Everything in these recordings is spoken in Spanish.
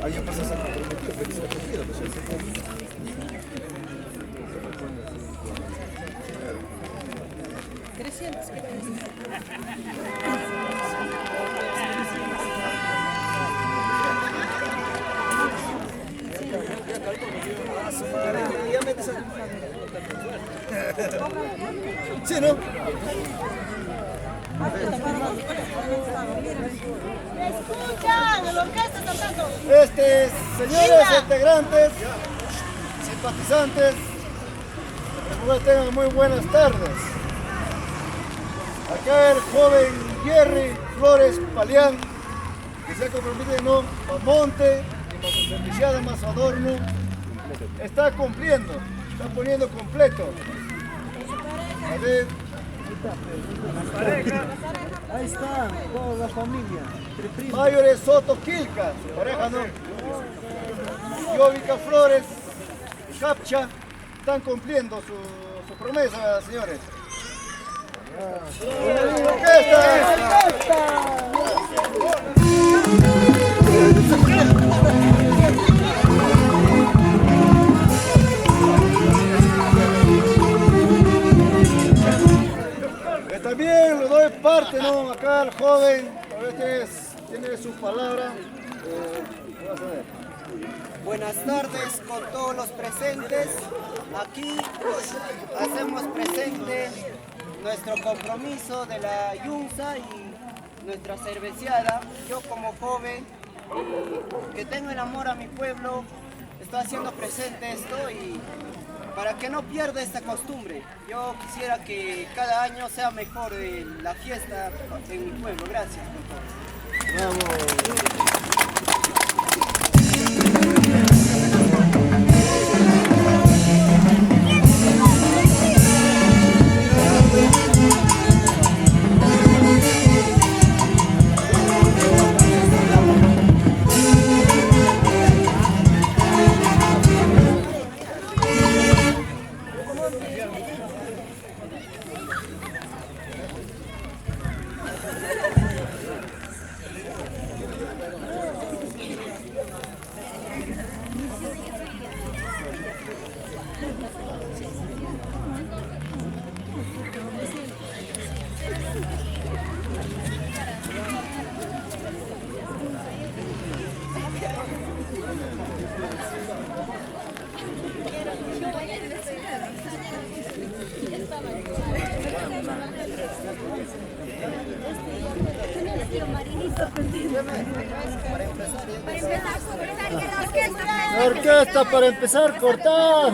Alguien pasa a ser comprometido, feliz comprometido, pues sí, ¿no? Escuchan, la orquesta está cantando. Señores integrantes, simpatizantes, tengan muy buenas tardes. Acá el joven Jerry Flores Palián, que se ha comprometido en Pamonte, y Mazucenticiada, más Adorno, está cumpliendo, está poniendo completo. A ver. Ahí está, toda la familia. Mayores Soto Quilca, su pareja, ¿no? Yovica Flores, Capcha, están cumpliendo su promesa, señores. También le doy parte, ¿no? Acá al joven, a veces tiene su palabra. Vamos a ver. Buenas tardes con todos los presentes. Aquí hacemos presente nuestro compromiso de la Yunza y nuestra cerveciada. Yo como joven que tengo el amor a mi pueblo, estoy haciendo presente esto y para que no pierda esta costumbre. Yo quisiera que cada año sea mejor la fiesta en mi pueblo. Gracias por todo. La orquesta para empezar a cortar.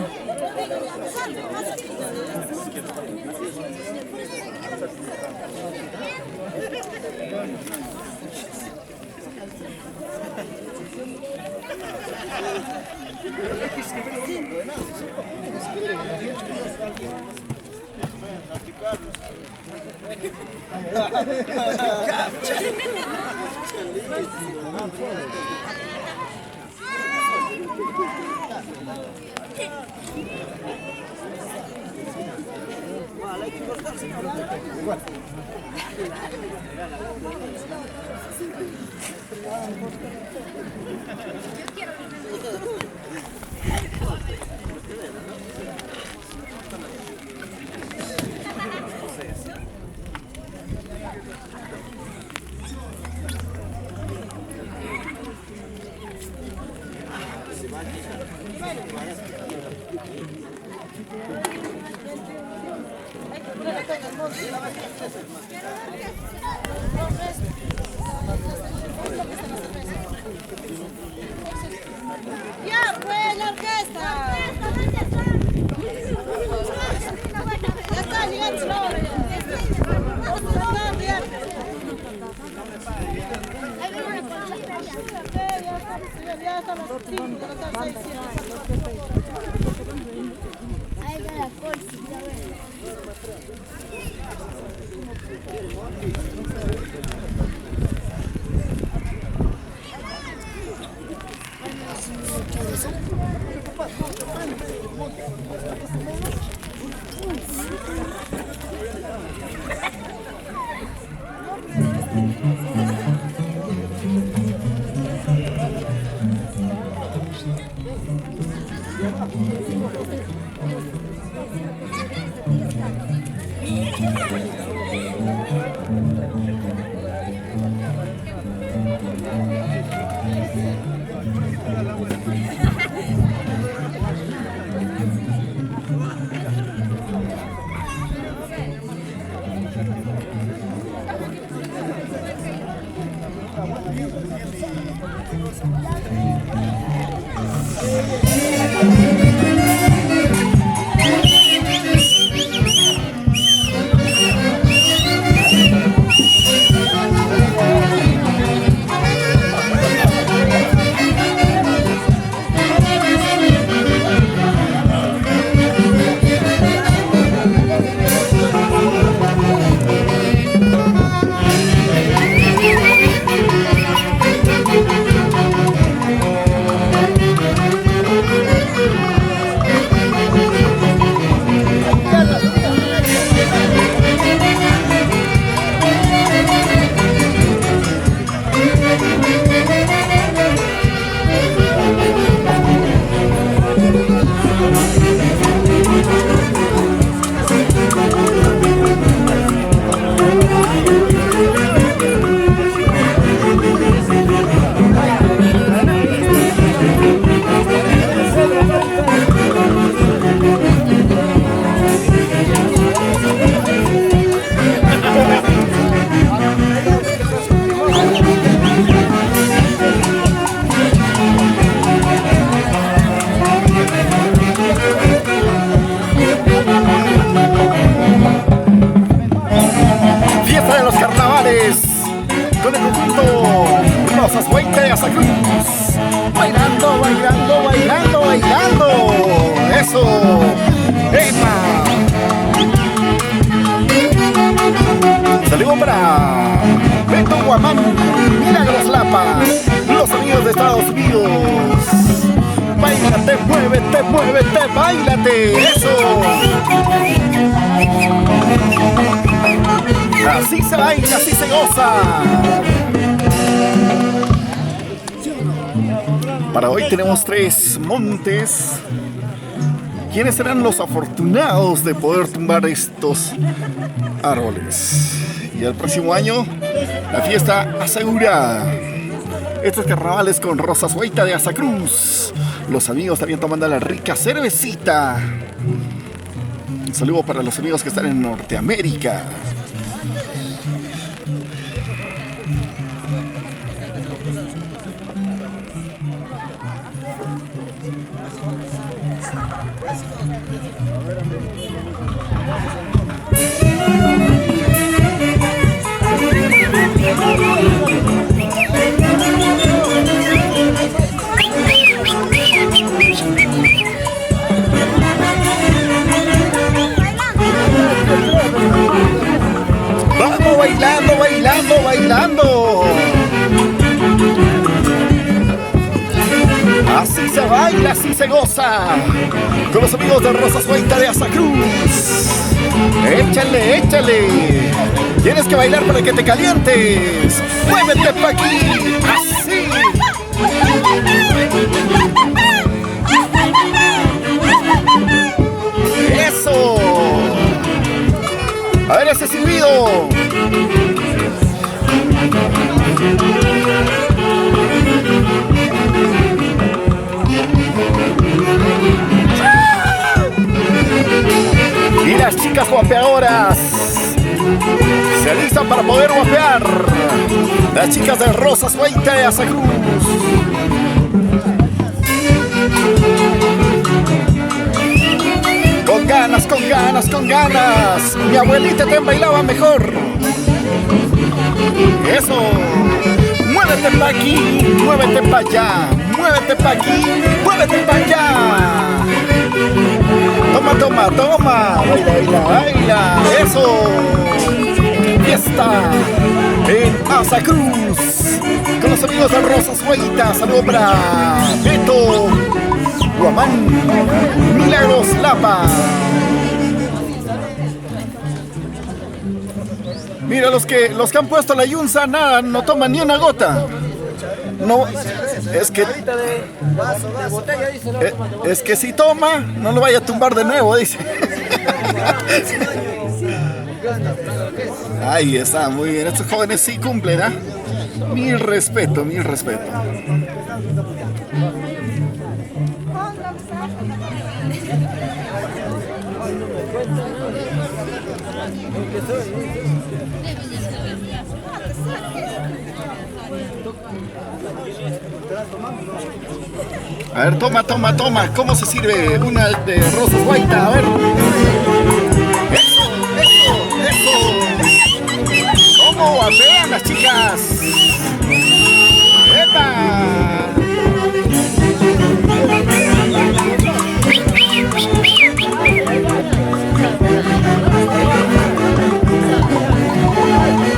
Ya, pues, la orquesta. Ya está llegando la hora. Ya está las 5, ya está 6, 7. Ahí va la colcha, ya ves. Con el conjunto Rosas Huayta de Azacruz. Bailando, bailando, bailando, bailando. Eso. ¡Epa! Saludos para Beto Guamán, Milagros Lapa, los amigos de Estados Unidos. Báilate, muévete, muévete, báilate. Eso. Así se baila, así se goza. Para hoy tenemos 3 montes. ¿Quiénes serán los afortunados de poder tumbar estos árboles? Y el próximo año, la fiesta asegurada. Estos carnavales con Rosas Huayta de Azacruz. Los amigos también tomando la rica cervecita. Un saludo para los amigos que están en Norteamérica. baila, así se goza. Con los amigos de Rosas Guaita de Azacruz. Échale, échale. Tienes que bailar para que te calientes. Muévete pa' aquí. Así. Eso. A ver ese silbido. Y las chicas guapeadoras se alistan para poder guapear. Las chicas de Rosas Guaita de Azacruz. Con ganas, con ganas, con ganas. Mi abuelita te bailaba mejor. Eso. Muévete pa' aquí, muévete pa' allá. Muévete pa' aquí, muévete pa' allá. Toma, toma, toma. Baila, baila, baila. Eso. Fiesta en Azacruz. Con los amigos de Rosas Guaita. Saludos para Beto, Guamán, Milagros Lapa. Mira, los que han puesto la yunza, nada, no toman ni una gota. No, es que si toma, no lo vaya a tumbar de nuevo, dice. Ahí está, muy bien. Estos jóvenes sí cumplen, ¿ah? Mil respeto, mil respeto. A ver, toma, toma, toma. ¿Cómo se sirve una de Rosas Guaita? A ver. Eso, eso, eso. ¿Cómo guapean las chicas? ¡Epa!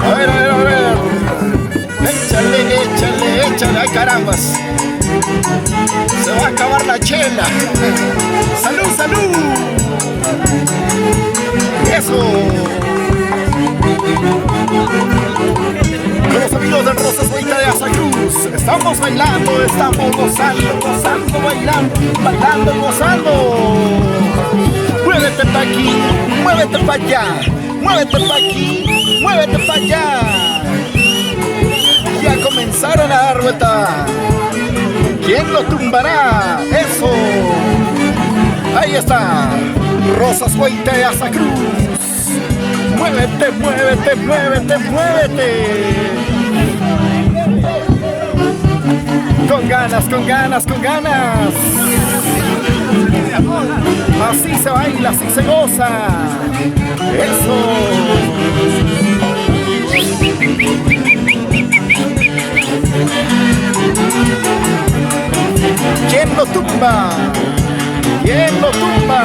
A ver, a ver, a ver. Échale, échale, échale. ¡Ay, carambas! Se va a acabar la chela. ¡Salud, salud! ¡Eso! Con los amigos de Rosas Guaita de Azacruz. Estamos bailando, estamos gozando, gozando, bailando, bailando y gozando. Muévete pa' aquí, muévete pa' allá. Muévete pa' aquí, muévete pa' allá. Ya comenzaron a dar vuelta. ¿Quién lo tumbará? ¡Eso! Ahí está. Rosas Guaita de Azacruz. Muévete, muévete, muévete, muévete. Con ganas, con ganas, con ganas. Así se baila, así se goza. Eso. ¿Quién lo tumba? ¿Quién lo tumba?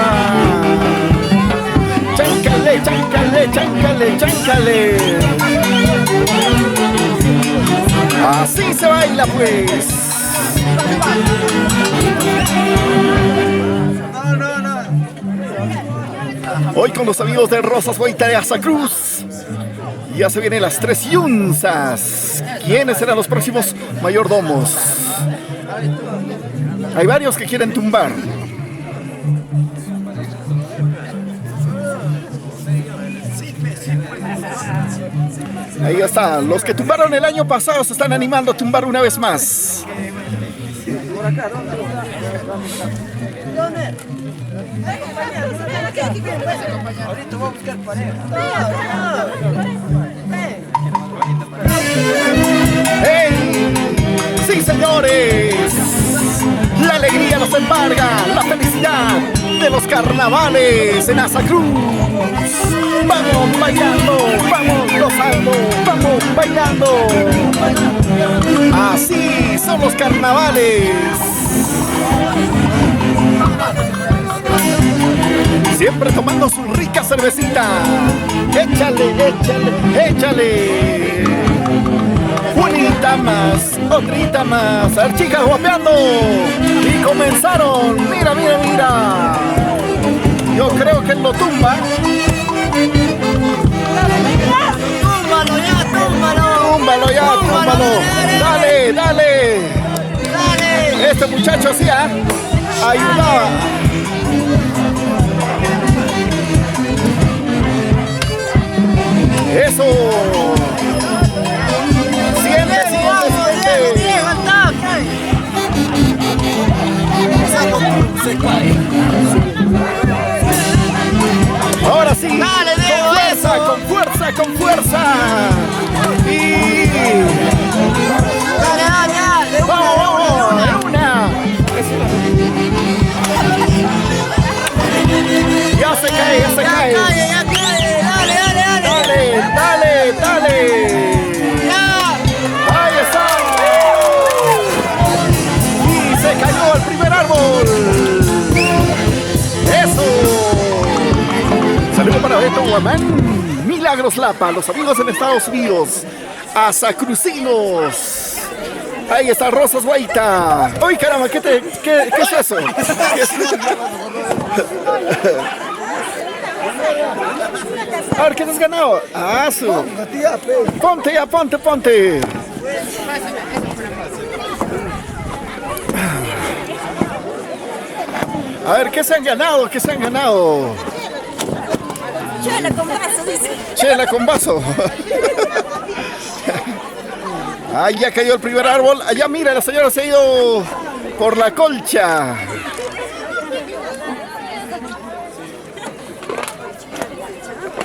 Cháncale, cháncale, cháncale, cháncale. Así se baila, pues. Hoy con los amigos de Rosas Guaita de Azacruz. Ya se vienen las 3 yunzas. ¿Quiénes serán los próximos mayordomos? Hay varios que quieren tumbar. Ahí está. Los que tumbaron el año pasado se están animando a tumbar una vez más. Ahorita voy a buscar pareja. ¡Hey! ¡Sí, señores! La alegría nos embarga, la felicidad de los carnavales en Azacruz. Vamos bailando, vamos gozando, vamos bailando. Así son los carnavales. Siempre tomando su rica cervecita. Échale, échale, échale. Unita más, otrita más. A ver, chicas guapeando. Y comenzaron. Mira, mira, mira. Yo creo que él lo tumba. ¡Túmbalo ya, túmbalo! Túmbalo ya, túmbalo. Dale, dale. ¡Dale! Este muchacho sí, ayudaba. Eso. Siguiente, siguiente, ahora sí. Dale, Diego, con fuerza, eso. con fuerza, con fuerza. Y ¡Dale, dale, dale! vamos, vamos, de una. Ya se cae, ya se cae. Ya cae! ¡Dale, dale, dale! Dale, dale, dale. ¡Ya! Ahí está. Y se cayó el primer árbol. Eso. Saludos para Beto Guamán, Milagros Lapa, los amigos en Estados Unidos, Asacrucinos. Ahí está Rosas Guaita. ¡Uy, caramba! ¿Qué es eso? A ver, ¿qué te has ganado? Ah, su. Ponte ya, ponte, ponte. A ver, ¿qué se han ganado? ¿Qué se han ganado? Chela con vaso, dice. Chela con vaso. Ahí ya cayó el primer árbol. Allá mira, la señora se ha ido por la colcha.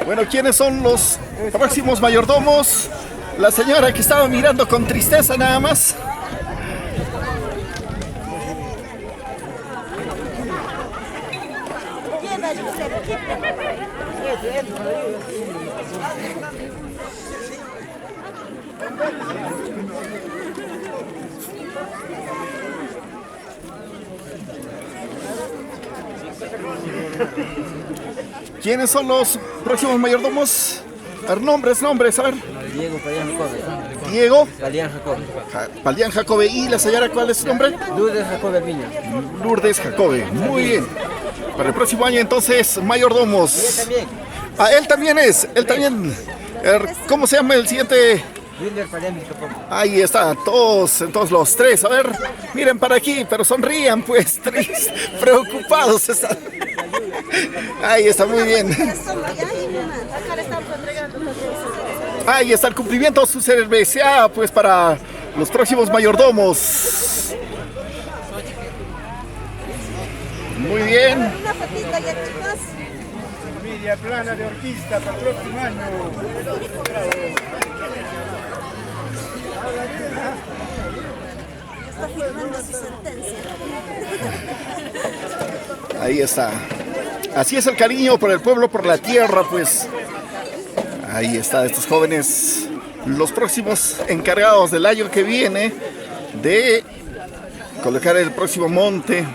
Bueno, ¿quiénes son los próximos mayordomos? La señora que estaba mirando con tristeza nada más. ¿Quiénes son los próximos mayordomos? A ver, nombres, a ver. Diego Palián Jacobe. Diego Palián Jacobe. Palián Jacobe. ¿Y la señora cuál es su nombre? Lourdes Jacobe Piña. Lourdes Jacobe. Muy bien. Para el próximo año entonces, mayordomos. También. Ah, él también es. Él también. ¿Cómo se llama el siguiente? Wilder Palián Jacobe. Ahí está, todos, entonces los tres. A ver, miren para aquí, pero sonrían pues, tristes, preocupados están. Ahí está, muy bien. Ahí está el cumplimiento de su cerveza, pues para los próximos mayordomos. Muy bien. Una fotita ya, chicos. Familia plana de orquista para el próximo año. Está firmando su sentencia. Ahí está. Así es el cariño por el pueblo, por la tierra, pues. Ahí está, estos jóvenes, los próximos encargados del año que viene de colocar el próximo monte.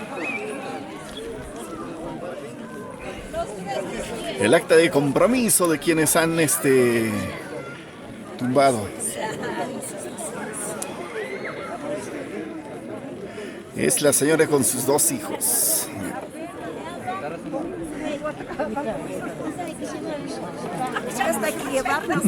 El acta de compromiso de quienes han tumbado. Es la señora con sus dos hijos. Hasta aquí llevarnos.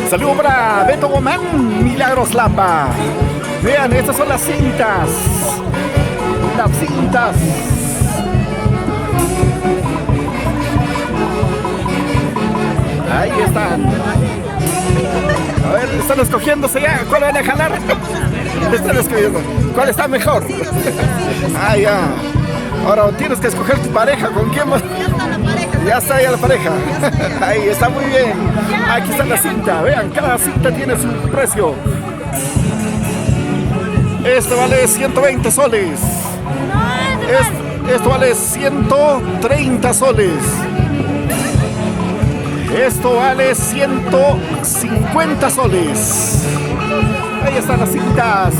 Saludos para Beto Gomán, Milagros Lapa. Vean, estas son las cintas. Las cintas. Ahí están. A ver, están escogiéndose ya. ¿Cuál van a jalar? Están escogiendo. ¿Cuál está mejor? Ah, ya. Ahora tienes que escoger tu pareja. ¿Con quién vas? Ya está ya la pareja. Ahí está, muy bien. Aquí está la cinta. Vean, cada cinta tiene su precio. Esto vale 120 soles. Esto vale 130 soles. Esto vale 150 soles. Ahí están las cintas.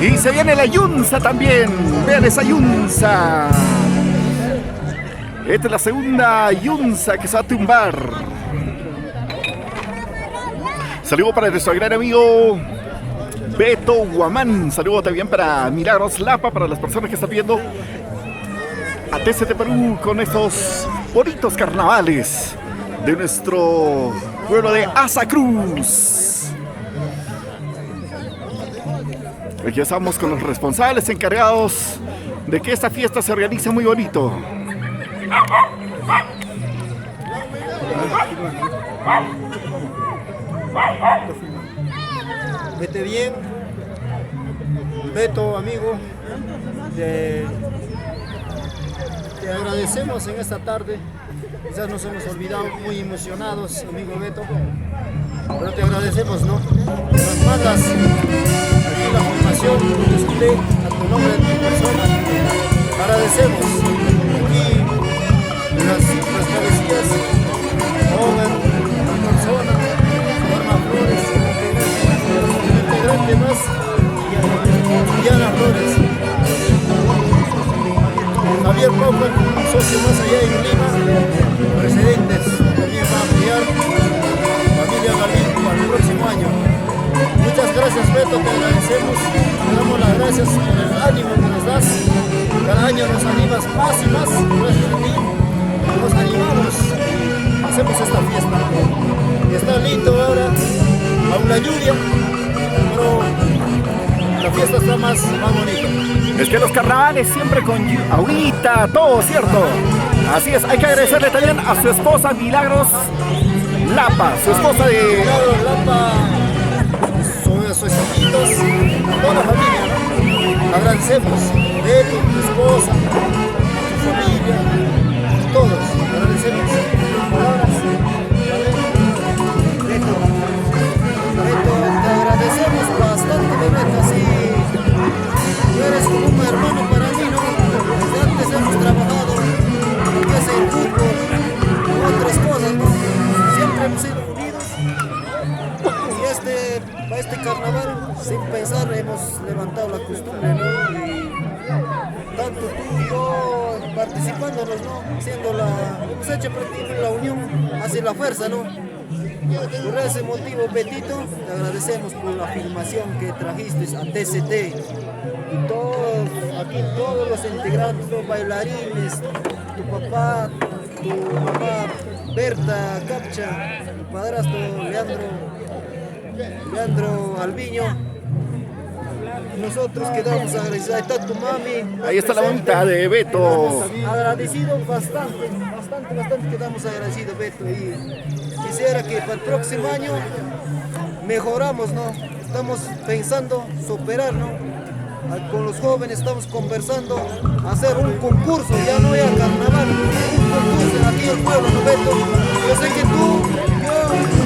Y se viene la yunza también. Vean esa yunza. Esta es la segunda yunza que se va a tumbar. Saludo para nuestro gran amigo Beto Guamán. Saludo también para Milagros Lapa, para las personas que están viendo a TCT Perú con estos bonitos carnavales de nuestro pueblo de Asacruz. Aquí estamos con los responsables encargados de que esta fiesta se organice muy bonito. Vete bien, Beto, amigo, te agradecemos en esta tarde. Quizás nos hemos olvidado, muy emocionados, amigo Beto, pero te agradecemos, ¿no? Nos mandas aquí la formación, escuché a tu nombre, a tu persona. Agradecemos y las cabecillas, joven, la persona, Norma Flores, integrante más, Diana Flores, Javier Pauca, un socio más allá en Lima, presidentes, también va a apoyar familia Galín para el próximo año. Muchas gracias, Beto, te agradecemos, te damos las gracias por el ánimo que nos das. Cada año nos animas más y más, gracias a ti, nos animamos y hacemos esta fiesta. Y está lindo ahora, aún la lluvia, pero la fiesta está más bonita. Es que los carnavales siempre con agüita, todo, ¿cierto? Así es, hay que agradecerle también a su esposa Milagros Lapa, su esposa de... Milagros Lapa, sus hijitos, toda la familia, ¿no? Agradecemos, Beto, tu esposa, tu familia, todos, agradecemos. Palabras, Beto, te agradecemos bastante, Beto, así tú eres como un hermano para mí, ¿no? Desde antes hemos trabajado, lo que es el fútbol, otras cosas, ¿no? Siempre hemos sido unidos. Y para este carnaval, sin pensar, hemos levantado la costumbre, ¿no? Y tanto tú y yo participándonos, ¿no? Hemos hecho prácticamente la unión hacia la fuerza, ¿no? Por ese motivo, Betito, te agradecemos por la filmación que trajiste a TCT. Y todos los integrantes, los bailarines, tu papá, tu mamá, Berta Capcha, tu padrastro Leandro Alviño. Nosotros quedamos agradecidos. Ahí está tu mami. Ahí está la bonita de Beto. Agradecido bastante quedamos agradecidos, Beto. Y quisiera que para el próximo año mejoramos, ¿no? Estamos pensando superar, ¿no? Con los jóvenes estamos conversando, hacer un concurso, ya no era carnaval, un concurso aquí en el pueblo, ¿no, Beto? Yo sé que tú, yo,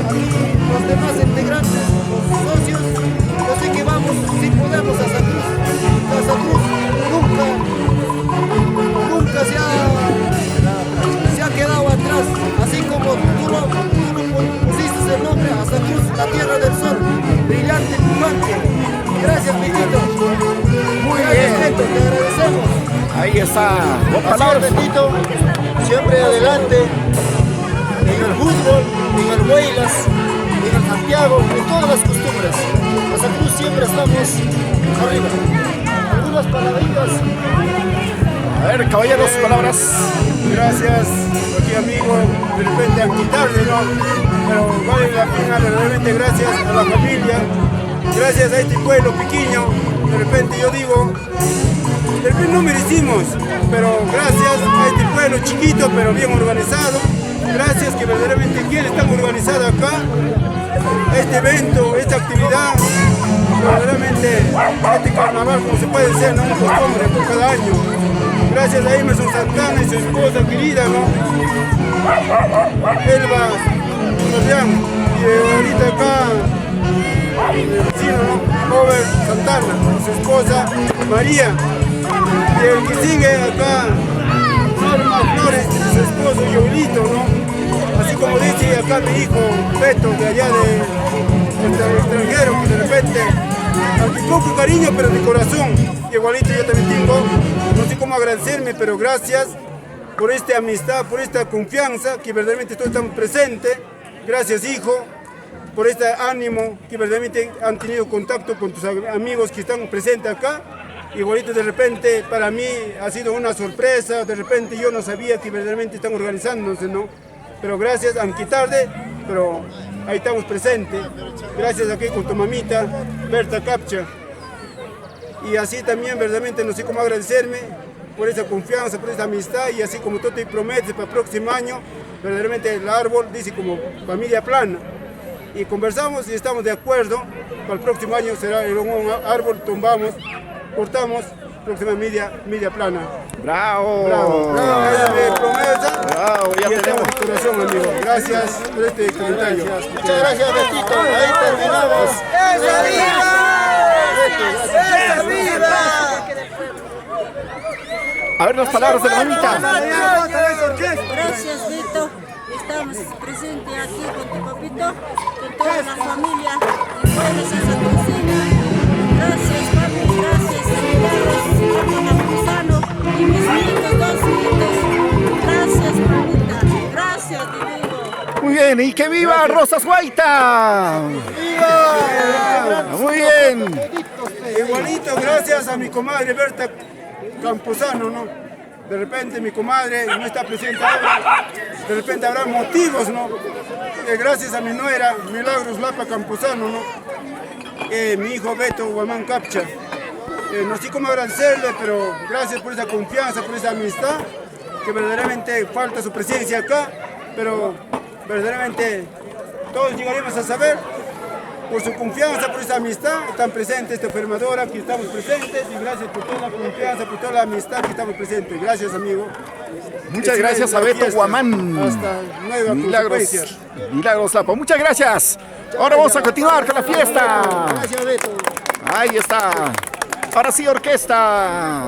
aquí, los demás integrantes, los socios, yo sé que vamos, si podemos, a Asacruz. Asacruz nunca se ha quedado atrás, así como tú pusiste el nombre a Asacruz, la tierra del sol, brillante, pujante. Gracias, Betito. Muy Gracias, bien. Beto, te agradecemos. Ahí está. Dos Así palabras. es, Betito, siempre adelante, en el fútbol, en el Huaylas, en el Santiago, en todas las costumbres. Asacruz siempre estamos arriba. Algunas palabritas. A ver, caballeros, palabras. Gracias, aquí amigo, de repente quitable, ¿no? Pero vale la pena, realmente gracias a la familia, gracias a este pueblo pequeño, de repente yo digo, de repente no merecimos, pero gracias a este pueblo chiquito, pero bien organizado, gracias que verdaderamente quienes están organizados acá, este evento, esta actividad, verdaderamente este carnaval, como se puede decir, no es una costumbre por cada año. Gracias a Emerson Santana y su esposa querida, ¿no? Elba Fabián, y ahorita acá el vecino, ¿no? Robert Santana, su esposa María, y el que sigue acá, Norma Flores, su esposo Yolito, ¿no? Así como dice acá mi hijo Beto, de allá del extranjero, que de repente aunque poco cariño, pero de corazón. Igualito yo también tengo, no sé cómo agradecerme, pero gracias por esta amistad, por esta confianza que verdaderamente todos estamos presentes. Gracias, hijo, por este ánimo que verdaderamente han tenido contacto con tus amigos que están presentes acá. Igualito de repente para mí ha sido una sorpresa, de repente yo no sabía que verdaderamente están organizándose, ¿no? Pero gracias, aunque tarde, pero ahí estamos presentes. Gracias aquí con tu mamita, Berta Capcha. Y así también verdaderamente no sé cómo agradecerme por esa confianza, por esa amistad, y así como tú te prometes para el próximo año, verdaderamente el árbol dice como familia plana. Y conversamos y estamos de acuerdo, para el próximo año será un árbol, tumbamos, cortamos, próxima media plana. ¡Bravo! Bravo. Esa es mi promesa. Bravo, ya Y estamos tenemos. de corazón, amigo. Gracias por este comentario. Muchas gracias, Betito. Ahí terminamos. ¡Esa viva! ¡Esa viva! A ver las palabras de la mamita. Gracias, Vito. Estamos presentes aquí con tu papito, con toda la familia. Y buenas a Santa Lucía. Gracias, papi. Gracias, Milagros, Ramón Campuzano y mis nietos, 2 nietos. Gracias, mamita. Gracias, te digo. Muy bien, y que viva Rosas Guaita. ¡Viva! Muy bien. Igualito, gracias a mi comadre Berta Campuzano, ¿no? De repente mi comadre no está presente ahora, de repente habrá motivos, ¿no? Gracias a mi nuera, Milagros Lapa Campuzano, ¿no? Mi hijo Beto Guamán Capcha. No sé cómo agradecerle, pero gracias por esa confianza, por esa amistad, que verdaderamente falta su presencia acá, pero verdaderamente todos llegaremos a saber. Por su confianza, por esa amistad, están presentes esta enfermadora, que estamos presentes, y gracias por toda la confianza, por toda la amistad que estamos presentes. Gracias, amigo. Muchas gracias a Beto Guamán. Hasta nueva consecuencia. Milagros Lapa. Muchas gracias. Ahora vamos a continuar con la fiesta. Gracias, Beto. Ahí está. Ahora sí, orquesta.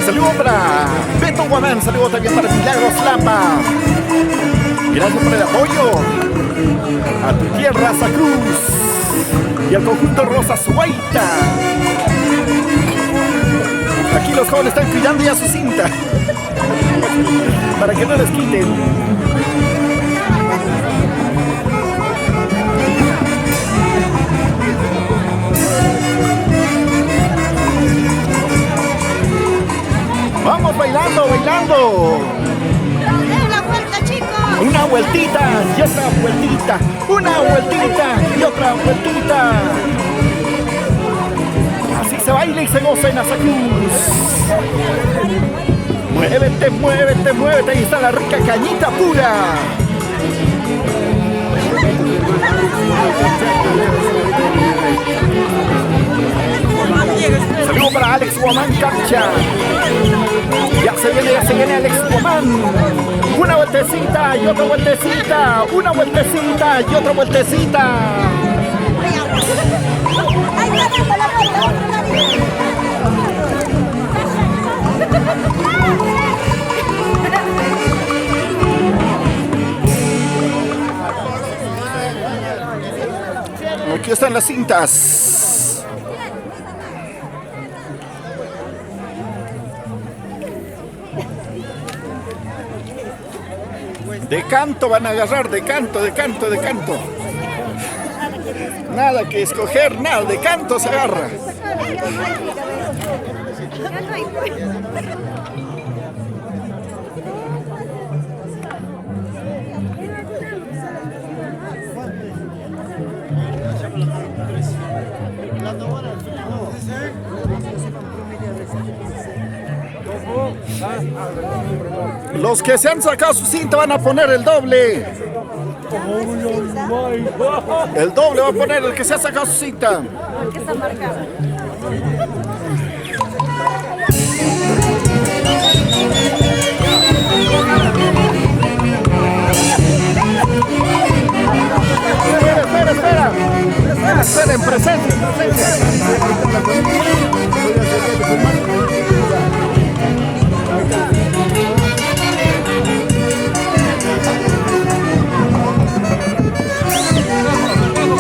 Saludos para Beto Guamán, saludos también para Milagros Lapa. Gracias por el apoyo a tu tierra, Sacruz, y al conjunto Rosas Guaita. Aquí los jóvenes están cuidando ya su cinta para que no les quiten. Vamos bailando, bailando. Una vuelta, chicos. Una vueltita y otra vueltita. Una vueltita y otra vueltita. Así se va. baila y se goza en Asacruz. Muévete, muévete, muévete. Ahí está la rica cañita pura. Saludos para Alex Guamán Capcha. Ya se viene Alex Guamán. Una vueltecita y otra vueltecita. Una vueltecita y otra vueltecita. Aquí están las cintas. De canto van a agarrar, de canto, de canto, de canto. Nada que escoger, nada, de canto se agarra. Los que se han sacado su cinta van a poner el doble. El doble va a poner el que se ha sacado su cinta. ¿Qué está marcado? Espera. Esperen, presente.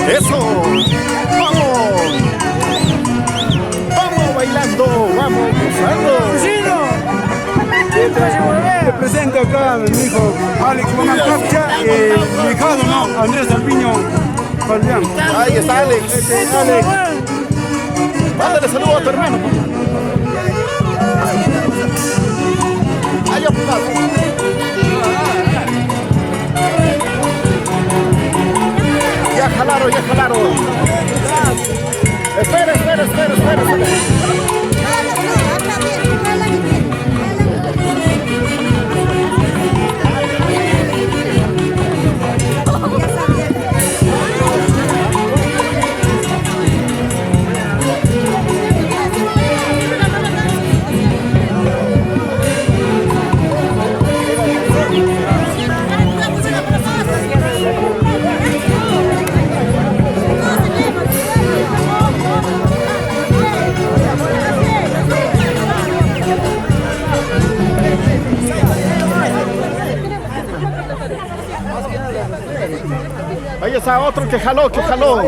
Eso, vamos bailando, vamos gozando. ¡Vecino! Te presento acá a mi hijo Alex Guamán Capcha y mi hijado, ¿no? Andrés Alpiño Fabián. Ahí está Alex. Alex. Mándale saludo a tu hermano. Allá, Ya jalaron. Espera. Ahí está otro que jaló.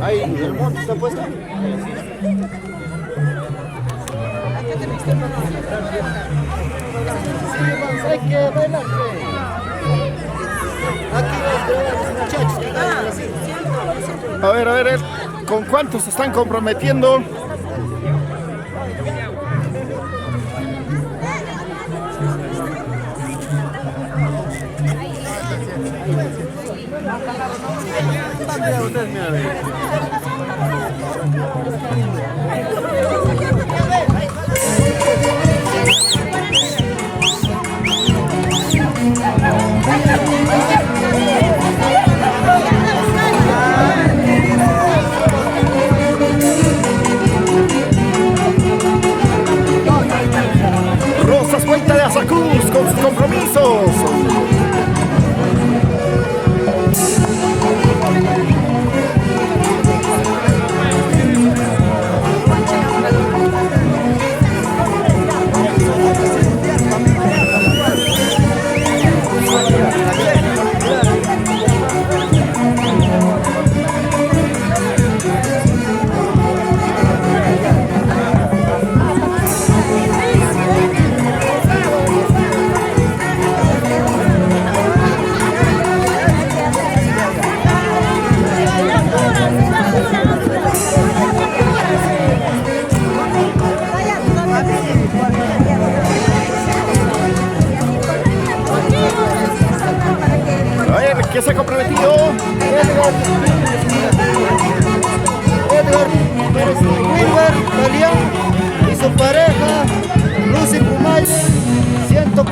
Ahí, el monte está puesto. Hay que bailar. Aquí los muchachos que bailan así. A ver, ¿con cuántos se están comprometiendo? Rosas Vuelta de Asacruz con sus compromisos.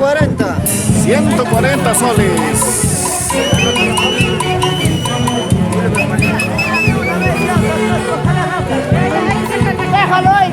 140. 140 soles. Déjalo ahí.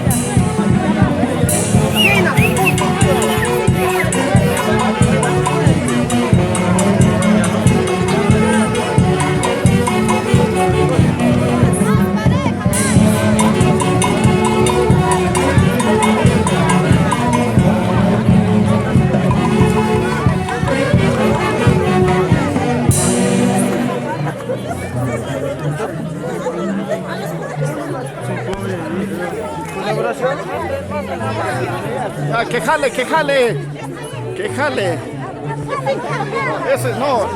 Ah, que jale, que jale. Que jale. Ese no.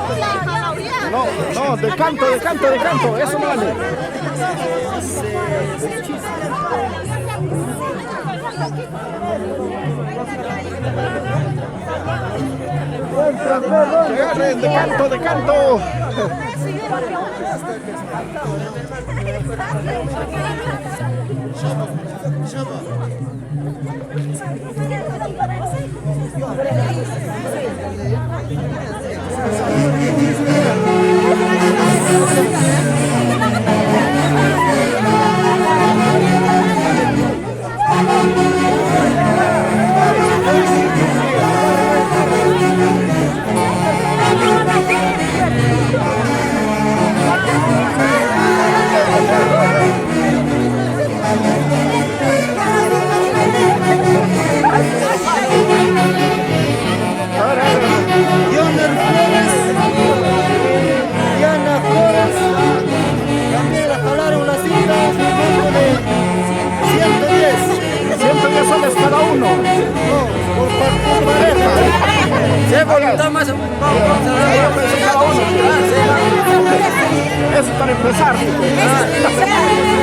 No, no, de canto, de canto, de canto. Eso no vale. Agarren, de canto, de canto. Eso para empezar.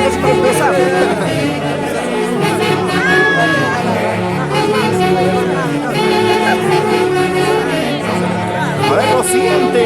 Eso para empezar. A ver, lo siguiente.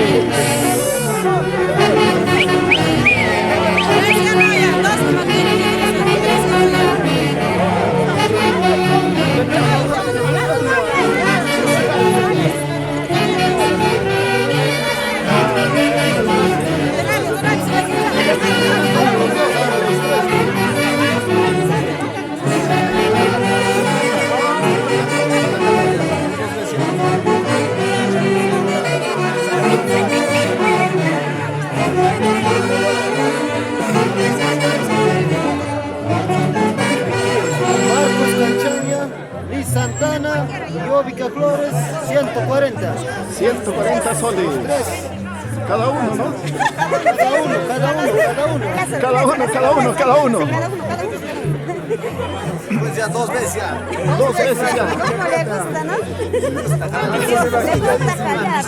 Santana y Óbica Flores, 140. 140 soles. Cada uno, ¿no? Cada uno. Cada uno. Pues ya 2 veces ya. 2 veces ya. ¿Cómo le gusta, no? Le gusta callar.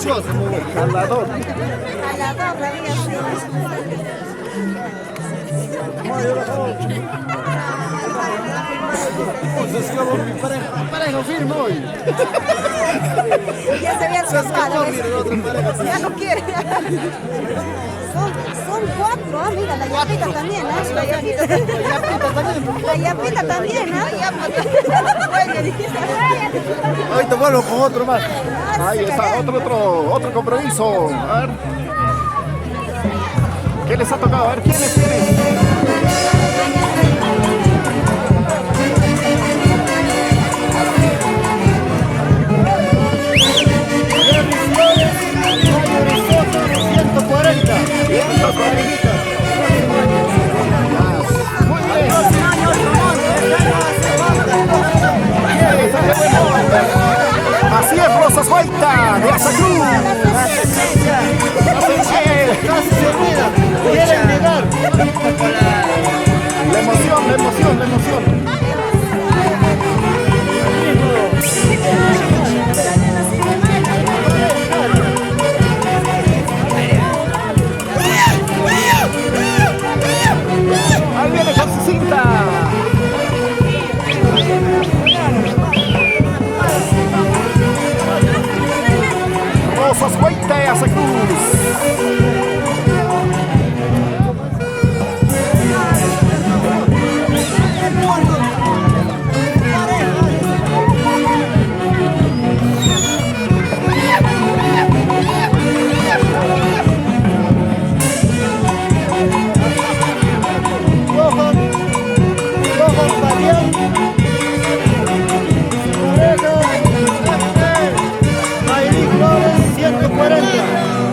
Jalador. Jalador, la vida, Pareja firme hoy. ya se había escapado. Ya no quiere. Son 4, mira, la yapita también, ¿eh? La yapita también, Ahorita vuelvo con otro más. Ahí está, otro compromiso. A ver. ¿Qué les ha tocado? A ver, ¿quiénes? Así es, Rosa Suelta de Azayú. Casi se olvida. Quieren llegar. La emoción. Ahí viene con su cinta.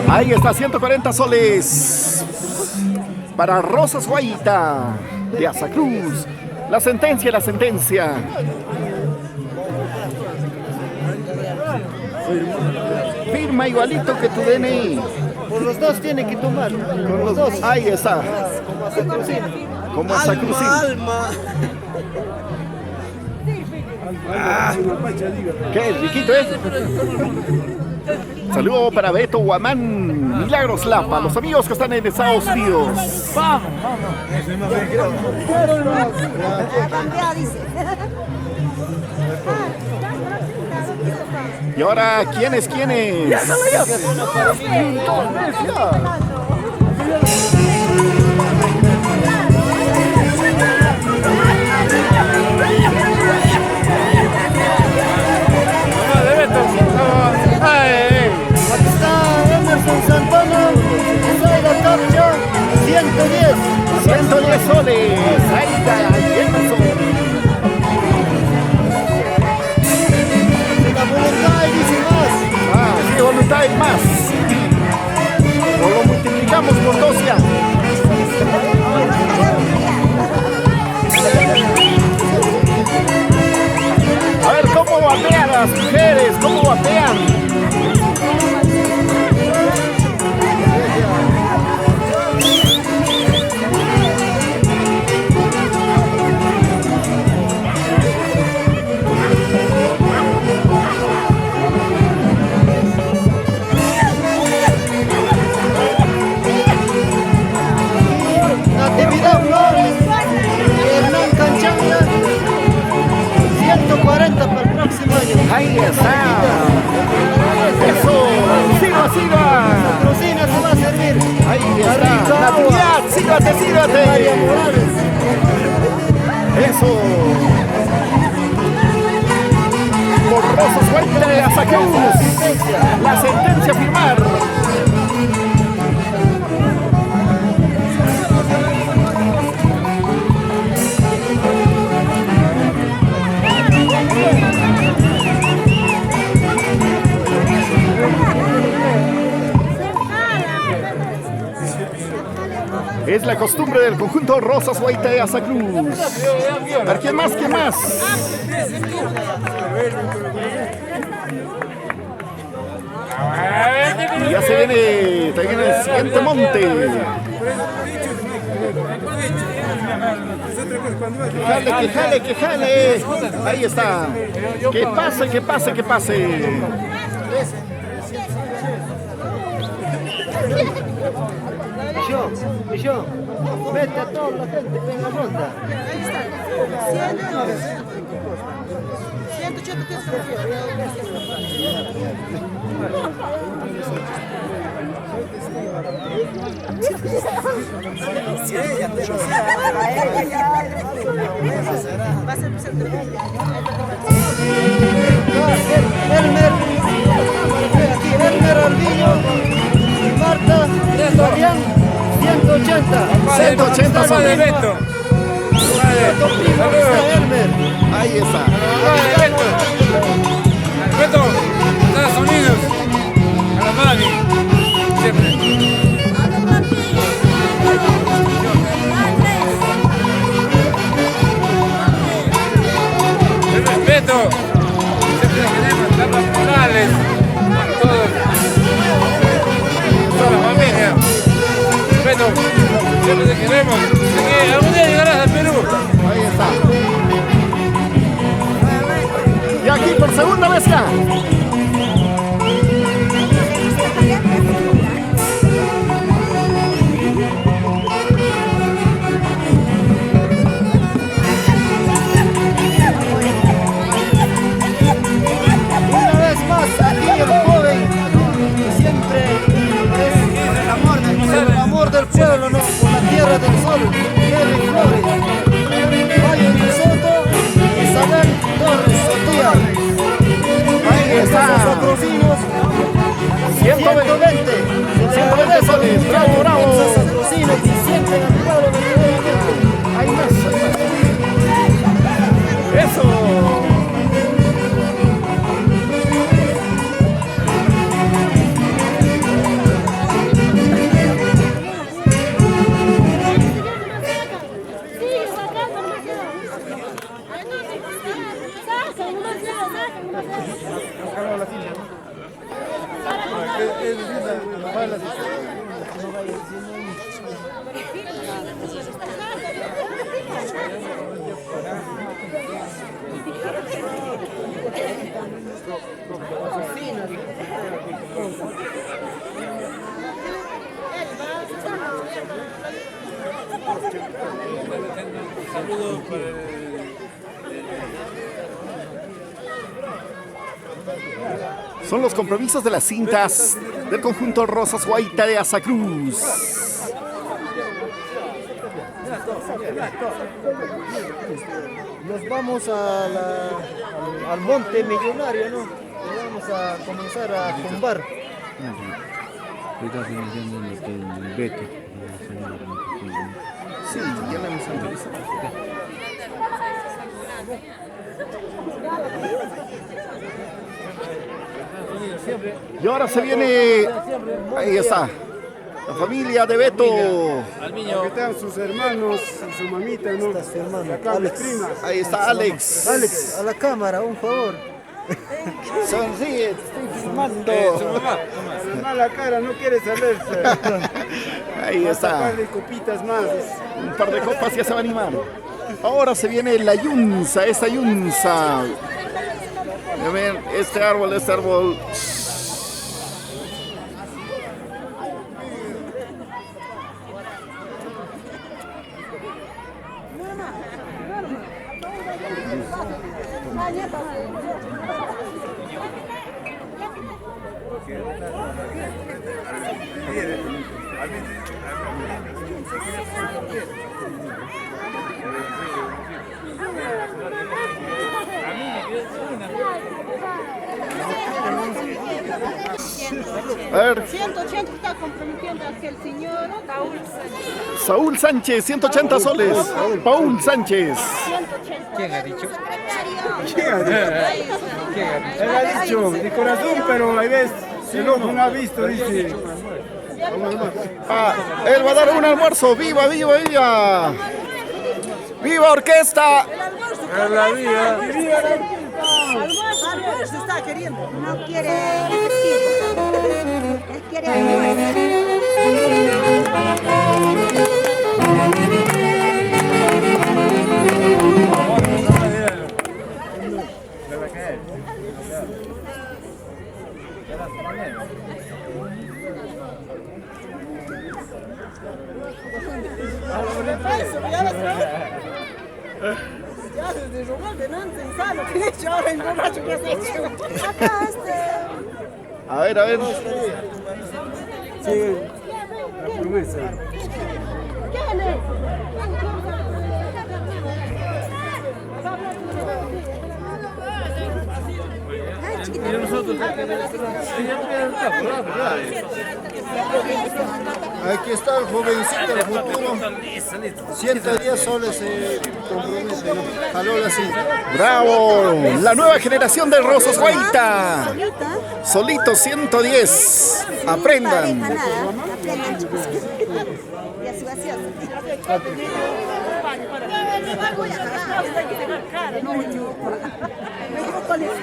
Ahí está, 140 soles para Rosas Guaita de Azacruz. La sentencia, la sentencia. Firma igualito que tu DNI. Por los dos tiene que tomar. Con los dos. Ahí está. Como Azacrucino. Como Azacruzín. Alma. Qué riquito es. Saludo para Beto Guamán, Milagros Lapa, los amigos que están en Estados Unidos. Vamos, y ahora, ¿quiénes? Aquí está Emerson Santana, Zaida Capcha, 110. 110 soles. Ahí está, Emerson. La voluntad y dice más. Ah, sí, voluntad y más. O lo multiplicamos por 2 ya. A ver, ¿cómo batean las mujeres? ¿Cómo batean? Natividad Flores, Hernán Canchanga, 140 para el próximo año. Ahí está. Eso. Siga. Patrocina se va a servir. Ahí está. Natividad, sígate. María Morales. Eso. Por Rosas Guaita de Azacruz. La sentencia a firmar. Es la costumbre del conjunto Rosas Guaita de Azacruz. A ver, ¿quién más? Y ya se viene el siguiente monte. Que jale. Ahí está. Que pase. Michón, vete a toda la gente, venga ronda. Ahí está. Elmer Ardiño y Marta Marián, 180. 180 son. Ahí está. Beto, Estados Unidos, a la mami, siempre. El respeto, siempre queremos dar las morales a todos, toda la familia. Respeto, siempre te queremos. Algún día llegarás al Perú. Ahí está. Y aquí por segunda vez ya. Una vez más, aquí el joven, que siempre es el amor del pueblo, ¿no? Por la tierra del sol, Kevin Flores, Mayo de Soto, Isabel Torres Sotía. Ahí están los patrocinios, 120 soles, bravo. Esos patrocinios que siempre han ayudado verdaderamente. Hay más. Eso. Son los compromisos de las cintas del conjunto Rosas Guaita de Azacruz. Nos vamos al monte millonario, ¿no? Vamos a comenzar a tumbar. Sí, ya la hemos analizado. Y ahora se viene, ahí está, la familia de Beto. Aquí están sus hermanos y su mamita, ¿no? Su hermano, Acá, mis primas. Ahí está Alex. Alex, a la cámara, un favor. Sonríe, estoy filmando. Pero más la cara, no quiere saberse. Ahí Un está, par de copitas más. un par de copas ya se va a animar. Ahora se viene la yunza, esta yunza. Ya ven, este árbol. A ver, 180 está comprometiendo hacia el señor Saúl Sánchez, 180 soles. Paul Sánchez. ¿Quién ha dicho? Él ha dicho de corazón, pero hay veces el ojo no ha visto, dice. Ah, él va a dar un almuerzo. ¡Viva, viva, viva! ¡Viva orquesta! La vida. almuerzo está queriendo. No quiere efectivo. Él quiere almuerzo. Ya desde robar delante y salo, que he hecho ahora en borracho que has hecho. Acá A ver. Sí, la promesa. ¿Quién es? Aquí está el jovencito del futuro. 110 soles compromiso, ¿no? Jaló la cinta. ¡Bravo! La nueva generación de Rosas Guaita. Solito 110. Aprendan. Aprendan, chicos. Y a su gaseosa. No, me equivoco. Me equivoco con eso.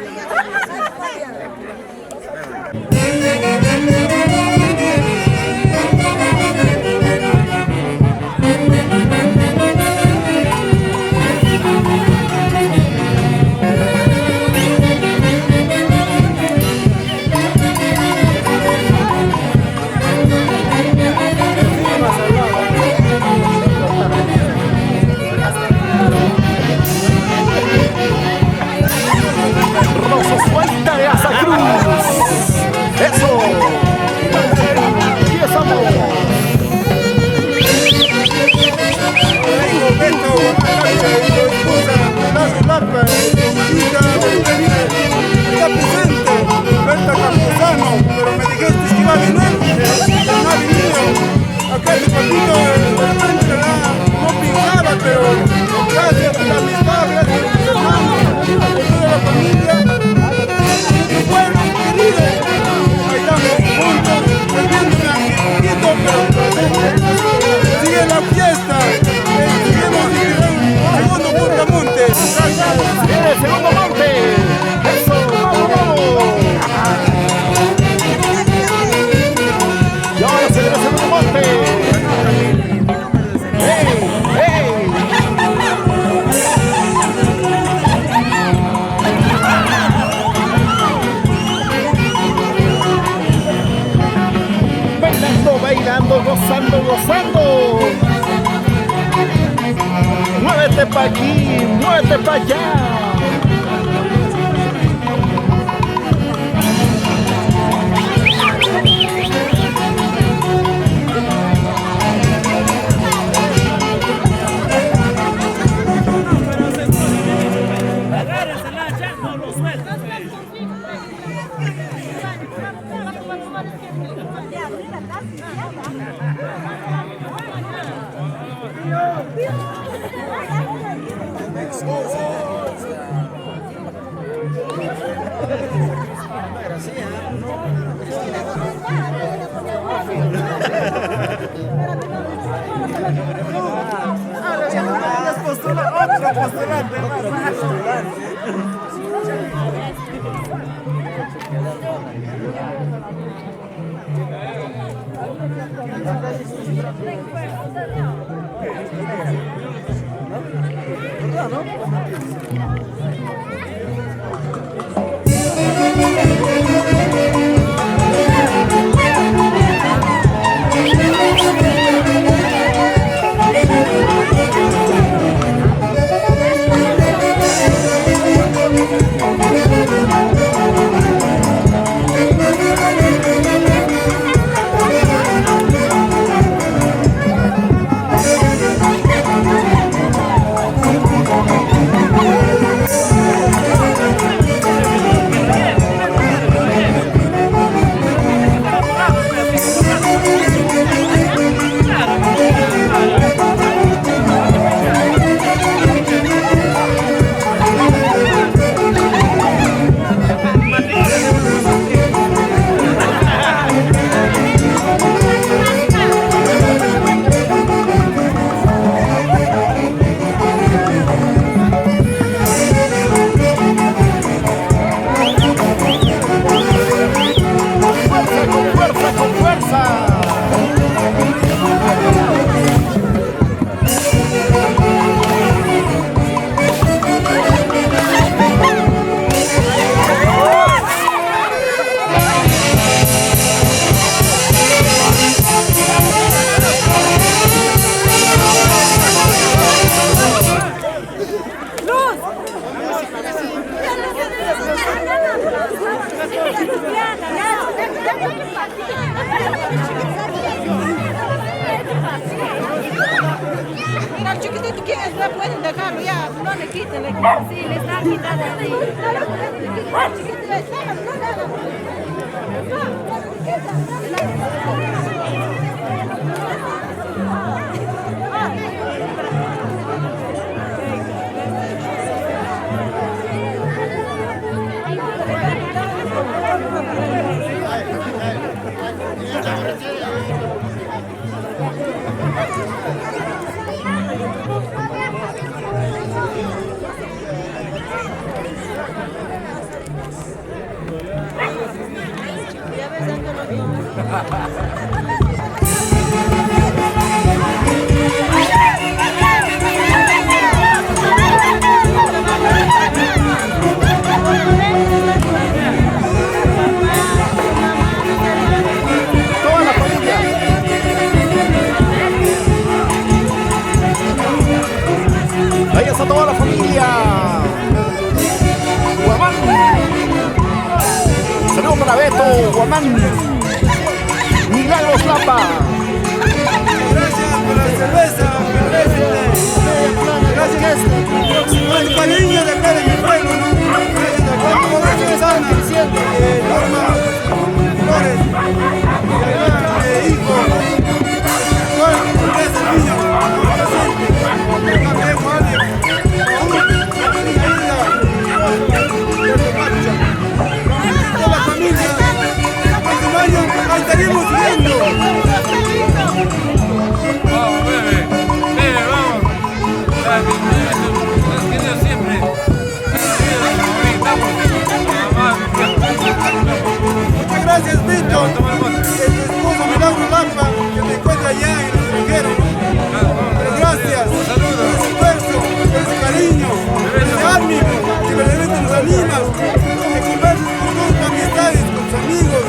Rosas Guaita de Azacruz. gozando, gozando, gozando. Muévete pa' aquí, muévete pa' allá. Mira, el chiquitito, ¿quién no pueden dejarlo ya? No le quiten, Sí, le están quitando así. Ahí está toda la familia. Guamán. Saludos para Beto, Guamán. Milagros Lapa. Gracias por la cerveza, gracias por el cariño de acá de mi pueblo, ¿no? Gracias a acá, como Susana, Norma Flores, hijo, gracias al niño, presente, Capejo, toda la familia, próximo año estaremos viendo. Vamos, bebe, vamos. Los queridos siempre. Muchas gracias, Víctor. El esposo Milagro Lampa, que me encuentra allá en el extranjero. Pero gracias por ese esfuerzo, por ese cariño, por ese ánimo, que verdaderamente nos animas, que converses con tus amistades, con tus amigos,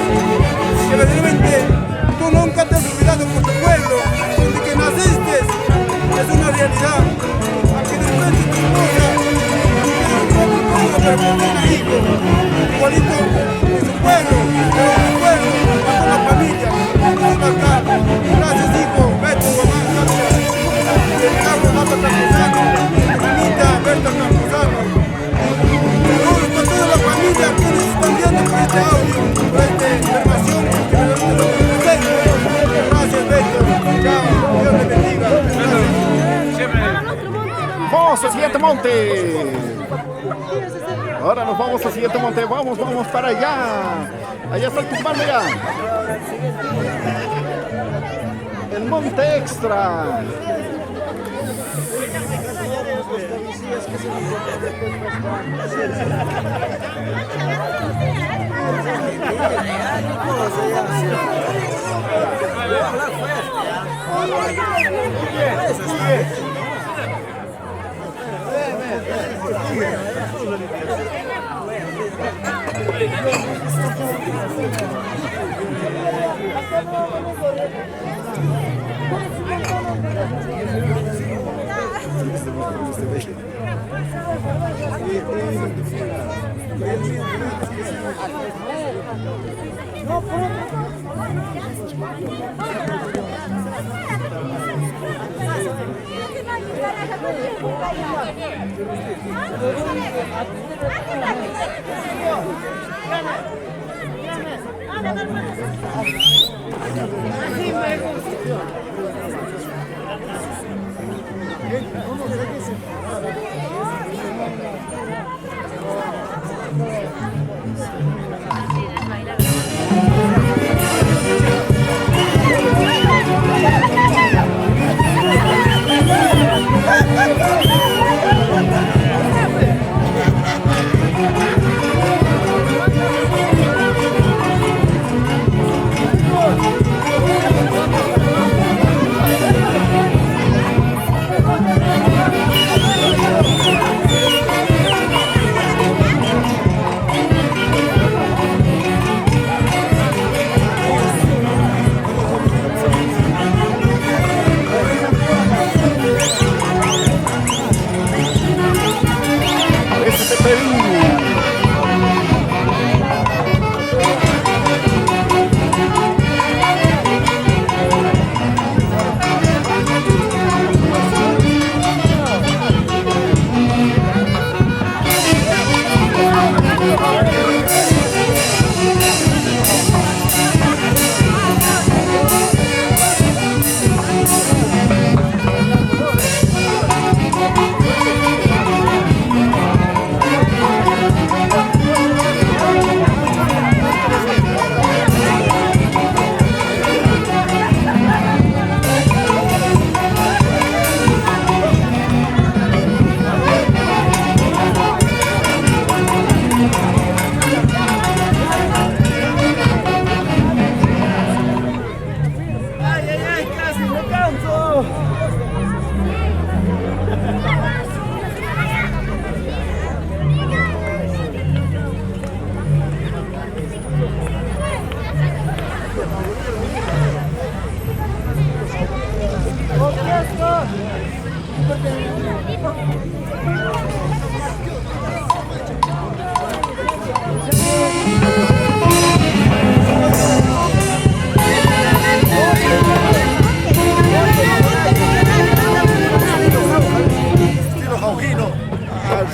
que verdaderamente tú nunca te has olvidado por tu monte. Ahora nos vamos al siguiente monte. Vamos para allá. Allá está el tumbando ya. El monte extra.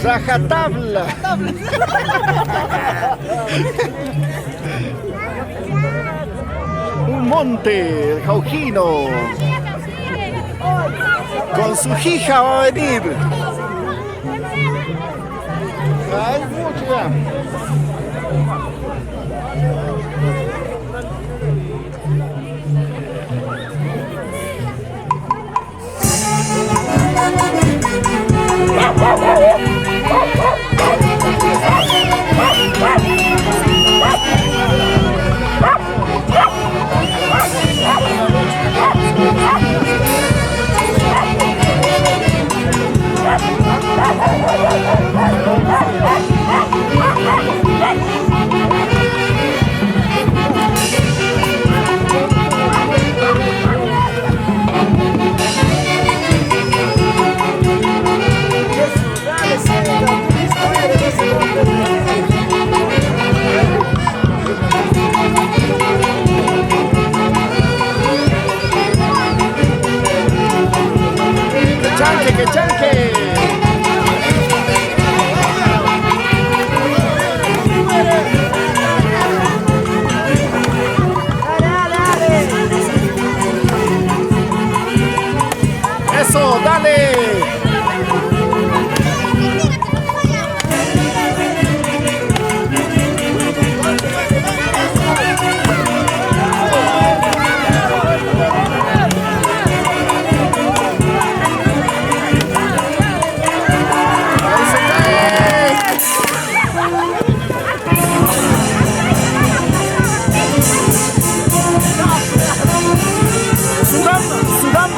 Rajatabla. Un monte, el Jauquino. Con su hija va a venir. Hay mucho ya.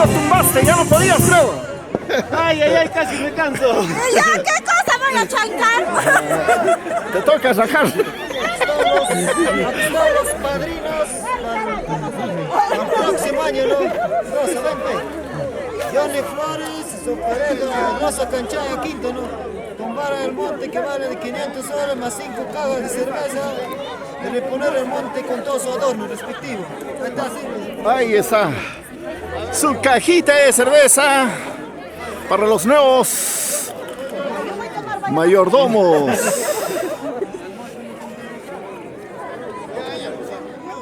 te tumbaste, ya no podías, creo. Ay, ay, ay, casi me canso. Ya, ¿qué cosa van a chancar? Te toca sacar. Aquí están los padrinos para el próximo año, ¿no? 12-20. Johnny Flores, su pareja Rosa Canchaya Quinto, ¿no? Tumbar el monte que vale de 500 soles más 5 cajas de cerveza y reponer el monte con todo su adorno respectivo. Ahí está, sí. Ahí está. Su cajita de cerveza para los nuevos mayordomos.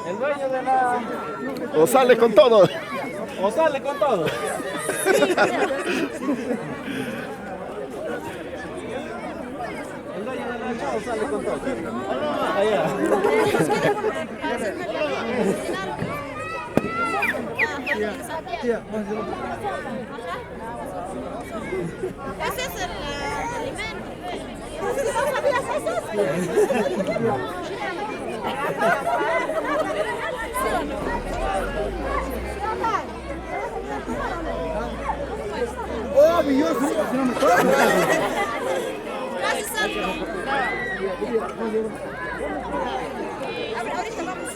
El dueño de la... O sale con todo. O sale con todo. El dueño de la chao sale con todo. Allá. Ese es el alimento. Ahorita vamos.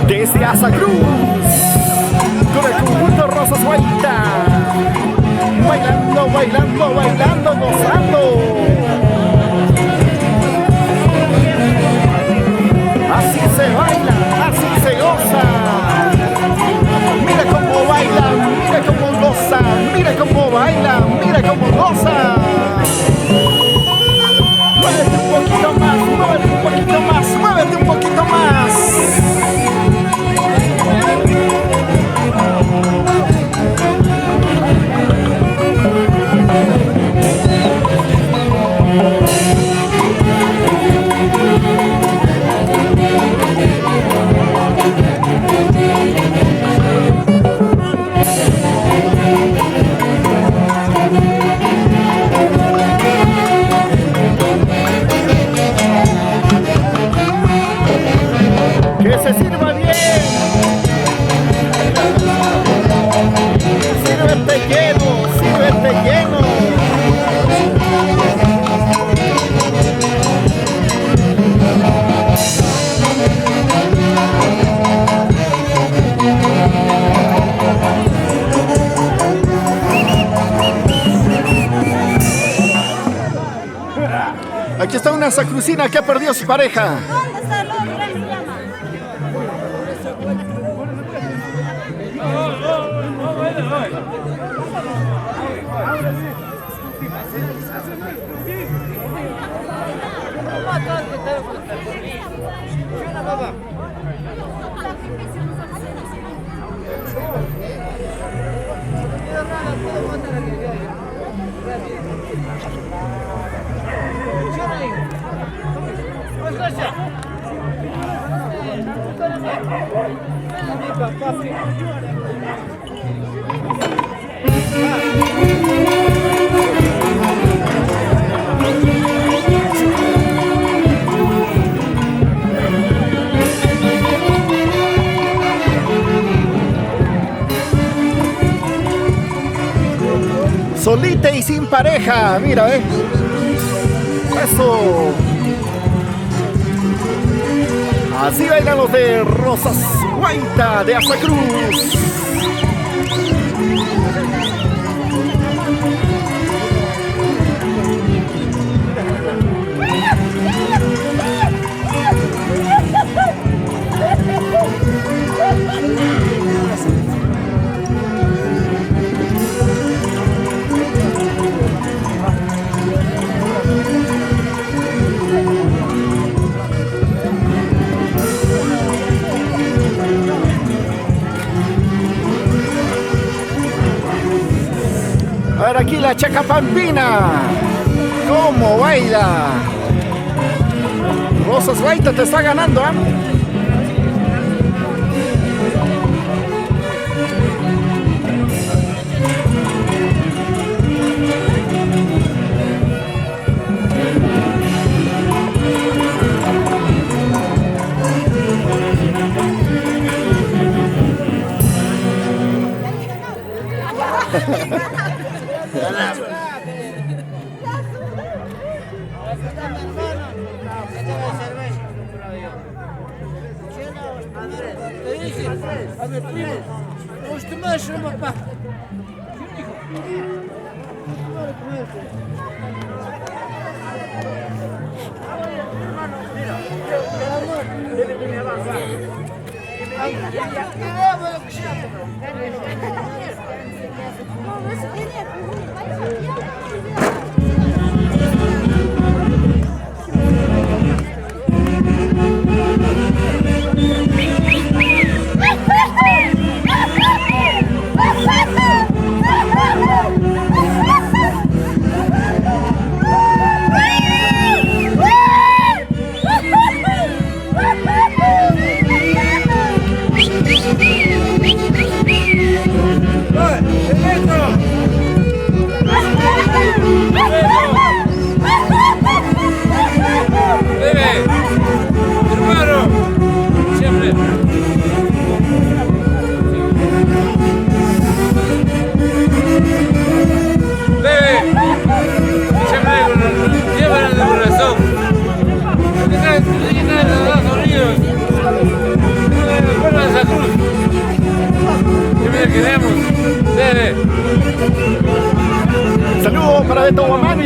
Desde Asa Cruz, con el conjunto Rosas Vuelta, bailando, bailando, bailando, gozando. Así se baila, así se goza. Mira cómo baila, mira cómo goza, mira cómo baila, mira cómo goza. Muévete un poquito más, muévete un poquito más, muévete un poquito más. Que se sirva bien. Sírvete lleno, sírvete lleno. Aquí está una sacrucina que ha perdido a su pareja. ¿Dónde está el otro? ¿Cómo se llama? Solita y sin pareja, mira, eso. Así bailan los de Rosas Guaita de Azacruz. A ver aquí la Chacapampina. ¿Cómo baila? Rosas Guaita te está ganando, ¿eh? A ver, primo, usted más papá. Saludos para Beto Guamán,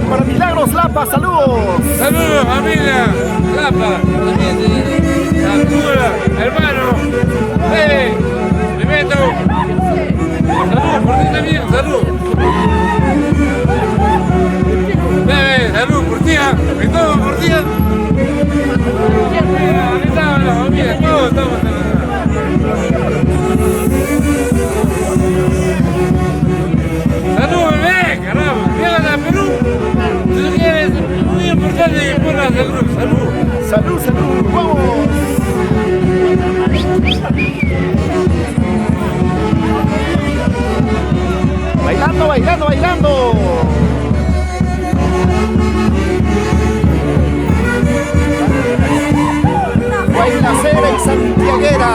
para Milagros Lapa, saludos. Saludos familia Lapa, también de la altura, hermano, me meto. Saludos por ti también, saludos. Saludos por ti, y todo por ti. Estamos la familia, todos estamos en la... ¡Salud, bebé! ¡Caramba! ¡Viva a Perú! Tú quieres, muy importante que pongas salud. ¡Salud! ¡Salud, salud! ¡Vamos! ¡Bailando, bailando, bailando! Guaynacera y santiaguera.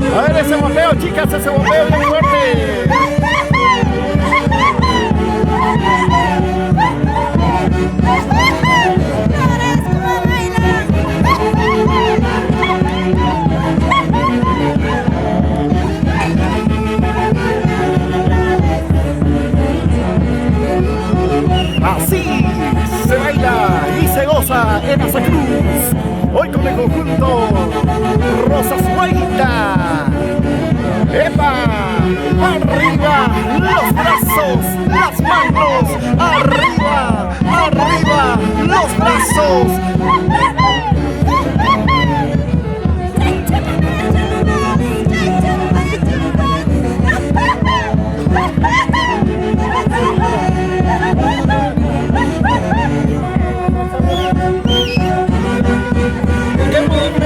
A ver ese bombeo, chicas, ese bombeo bien fuerte. Así se baila y se goza en Azacruz. Hoy con el conjunto Rosas Guaita. ¡Epa! abrazos. ¿En qué momento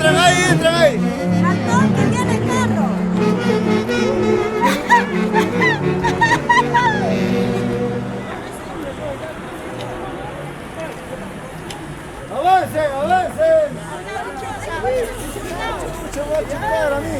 Entran ahí, entran ahí. Antón, que viene el carro. Avancen, avancen. Se va a chocar a mí.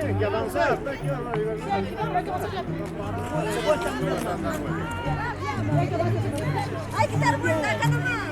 Hay que avanzar, hay que Hay que dar vuelta acá nomás.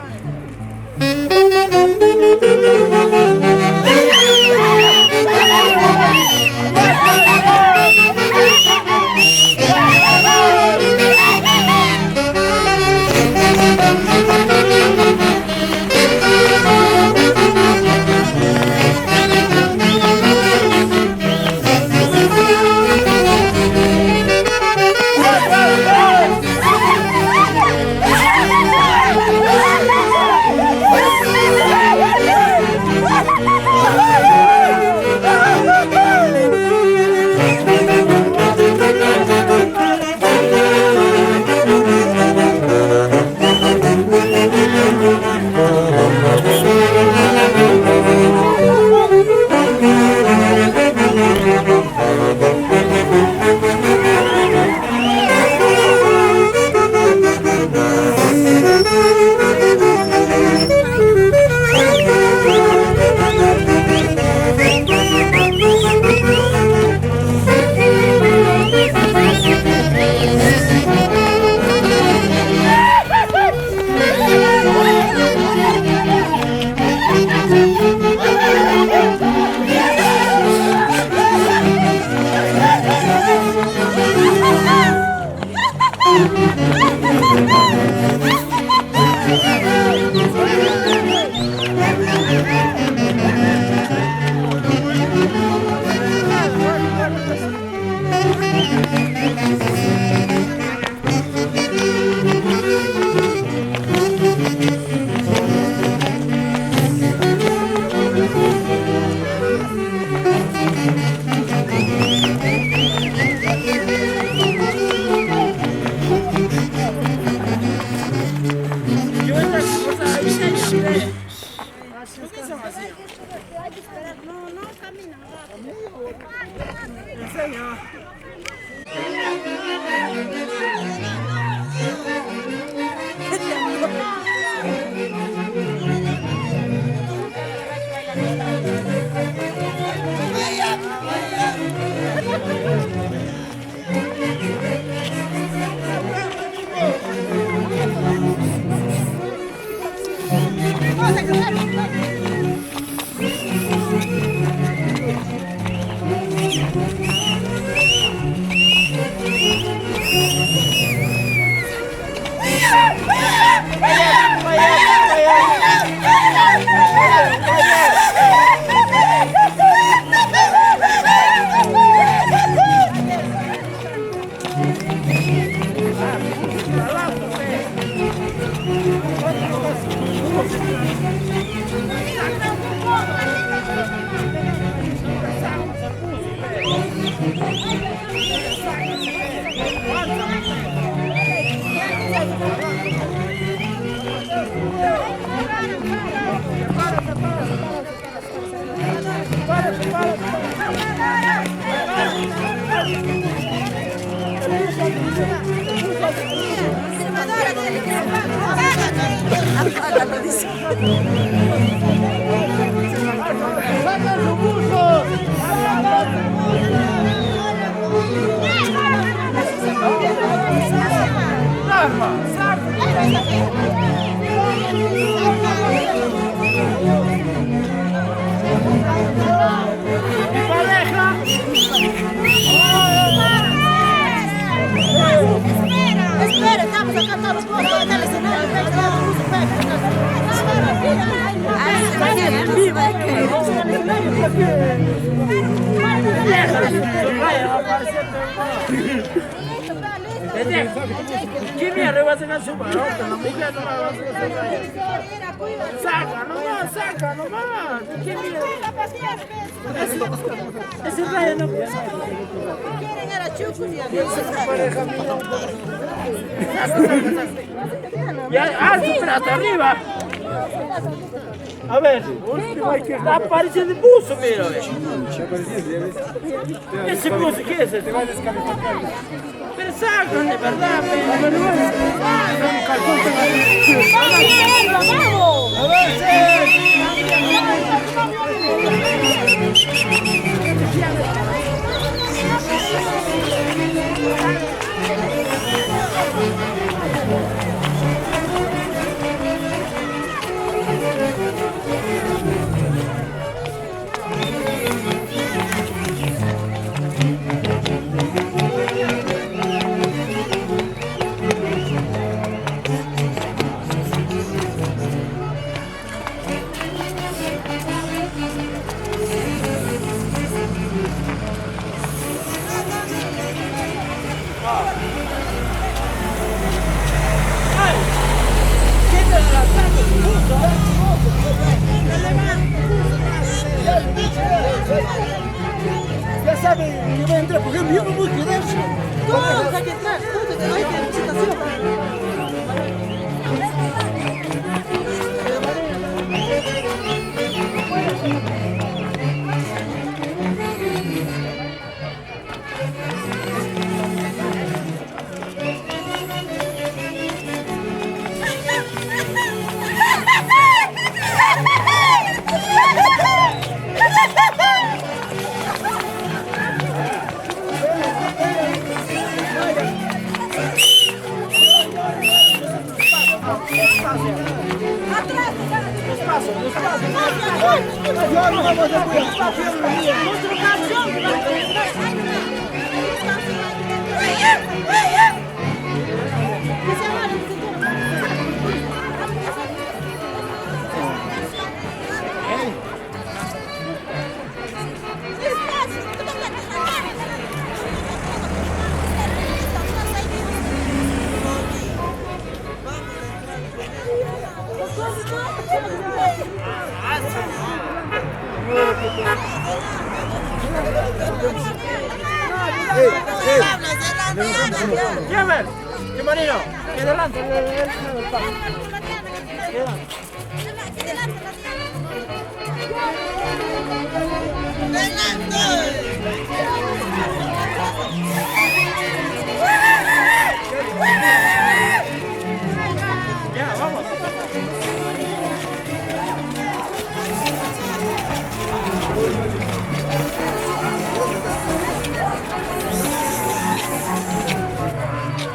Espera, estamos acá todos por el escenario. ¿Quién me arriba a sacar su barota? La mujer no me va a sacar. Saca nomás, saca nomás. ¿Quién me ese rayo no puede. Quieren a la chucu y a ya, supera hasta arriba. A ver, está apareciendo el buzo, mira. Ese buzo, ¿qué es ese? Pero sacan de verdad, ya saben que va a entrar, por ejemplo, yo no voy a quedarse. ¿Cómo? Hay que entrar, no hay que a ver. ¿Qué marino? Que adelante. Ya, vamos.